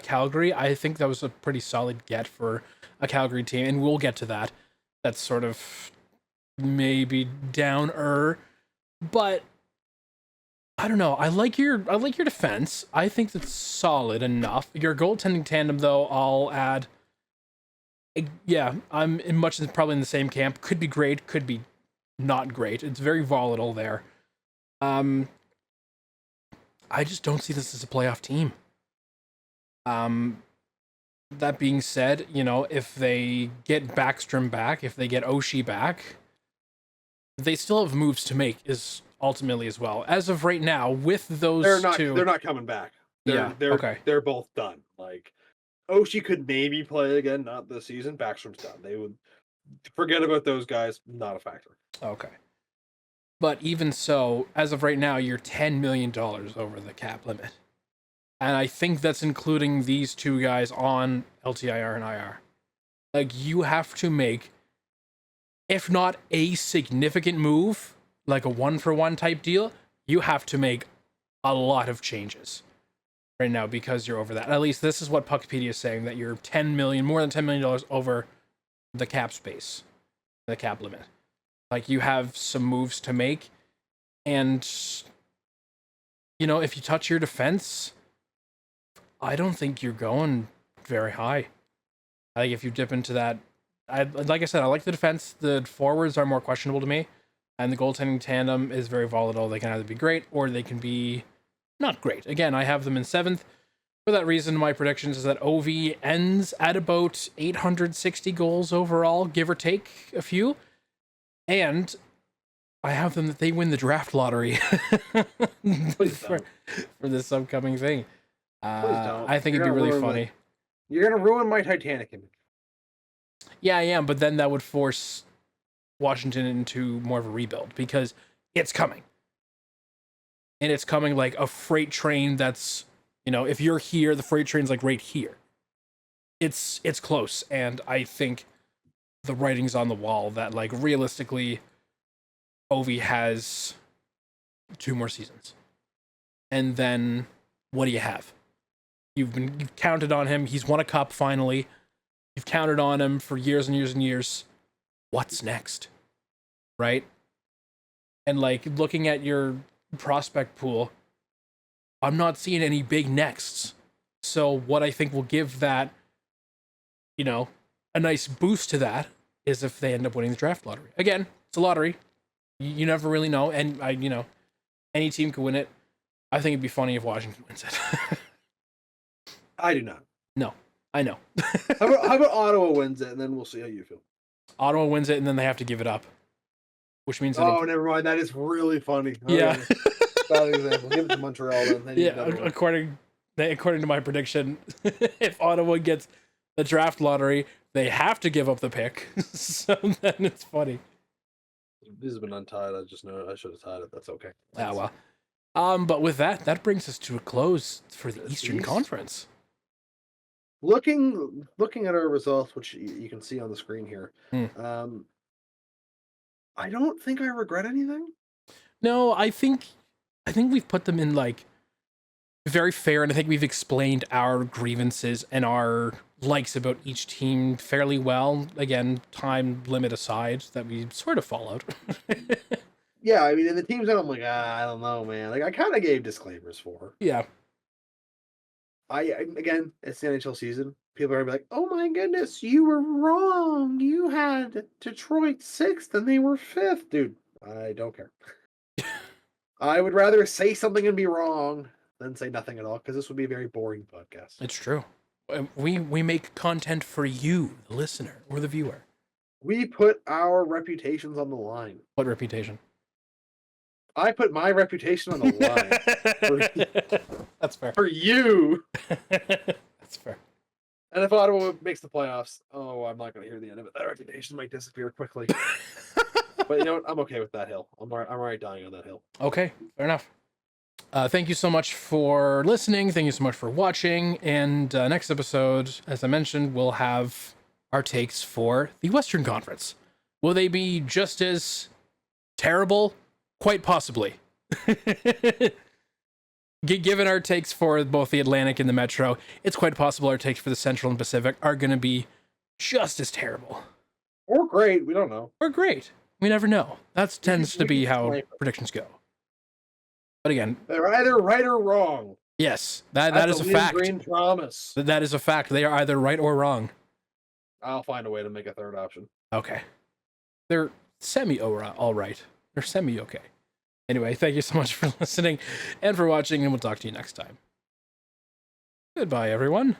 Calgary. I think that was a pretty solid get for a Calgary team, and we'll get to that. That's sort of maybe downer, but I don't know. I like your defense. I think that's solid enough. Your goaltending tandem, though, I'll add. Yeah, I'm probably in the same camp. Could be great, could be not great. It's very volatile there. I just don't see this as a playoff team. That being said, if they get Backstrom back, if they get Oshie back, they still have moves to make is ultimately as well. As of right now, with those two, they're not coming back. Okay. They're both done. Like Oshie could maybe play again, not this season. Backstrom's done. Forget about those guys. Not a factor. Okay. But even so, as of right now, you're $10 million over the cap limit. And I think that's including these two guys on LTIR and IR. Like, you have to make, if not a significant move, like a one-for-one type deal, you have to make a lot of changes right now because you're over that. At least this is what Puckpedia is saying, that you're more than $10 million over the cap space, the cap limit. Like, you have some moves to make, and, you know, if you touch your defense, I don't think you're going very high. I think if you dip into that, like I said, I like the defense. The forwards are more questionable to me, and the goaltending tandem is very volatile. They can either be great or they can be not great. Again, I have them in 7th. For that reason, my predictions is that OV ends at about 860 goals overall, give or take a few. And I have them that they win the draft lottery for this upcoming thing. I think it'd be really funny. You're going to ruin my Titanic image. Yeah, I am, but then that would force Washington into more of a rebuild because it's coming. And it's coming like a freight train that's, you know, if you're here, the freight train's like right here. It's close, and I think the writing's on the wall that, like, realistically, Ovi has 2 more seasons. And then what do you have? You've counted on him. He's won a cup finally. You've counted on him for years and years and years. What's next? Right? And, like, looking at your prospect pool, I'm not seeing any big nexts. So what I think will give that, you know, a nice boost to that is if they end up winning the draft lottery. Again, it's a lottery. You never really know. And, you know, any team could win it. I think it'd be funny if Washington wins it. I do not. No, I know. how about Ottawa wins it, and then we'll see how you feel. Ottawa wins it, and then they have to give it up. Which means... Oh, never mind. That is really funny. Yeah. Bad example. Give it to Montreal, then. Yeah, according to my prediction, if Ottawa gets the draft lottery, they have to give up the pick. So then it's funny. This has been untied. I just know I should have tied it. That's okay. Ah, well. But with that brings us to a close for the Eastern Conference. Looking at our results, which you can see on the screen here, I don't think I regret anything. No, I think we've put them in, like, very fair, and I think we've explained our grievances and our likes about each team fairly well. Again, time limit aside, that we sort of followed. Yeah, I mean, in the teams that I'm like, I don't know, man. Like, I kind of gave disclaimers for. Yeah. Again, it's the NHL season. People are gonna be like, "Oh my goodness, you were wrong. You had Detroit 6th and they were 5th, dude." I don't care. I would rather say something and be wrong than say nothing at all, because this would be a very boring podcast. It's true. We make content for you, the listener or the viewer. We put our reputations on the line. What reputation? I put my reputation on the line. That's fair. For you. That's fair. And if Ottawa makes the playoffs, I'm not going to hear the end of it. That reputation might disappear quickly. But you know what? I'm okay with that hill. I'm already dying on that hill. Okay, fair enough. Thank you so much for listening. Thank you so much for watching. And next episode, as I mentioned, we'll have our takes for the Western Conference. Will they be just as terrible? Quite possibly. Given our takes for both the Atlantic and the Metro, it's quite possible our takes for the Central and Pacific are going to be just as terrible. Or great. We don't know. Or great. We never know. That tends to be how predictions go. But again, they're either right or wrong. Yes, that is a fact. Green promise. That is a fact. They are either right or wrong. I'll find a way to make a third option. Okay. They're all right. They're semi-okay. Anyway, thank you so much for listening and for watching, and we'll talk to you next time. Goodbye, everyone.